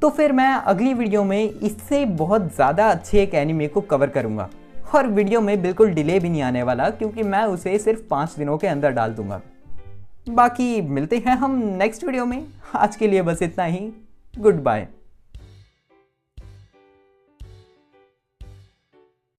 तो फिर मैं अगली वीडियो में इससे बहुत ज़्यादा अच्छे एक एनीमे को कवर करूँगा। और वीडियो में बिल्कुल डिले भी नहीं आने वाला, क्योंकि मैं उसे सिर्फ 5 दिनों के अंदर डाल दूंगा। बाकी मिलते हैं हम नेक्स्ट वीडियो में। आज के लिए बस इतना ही। Good bye.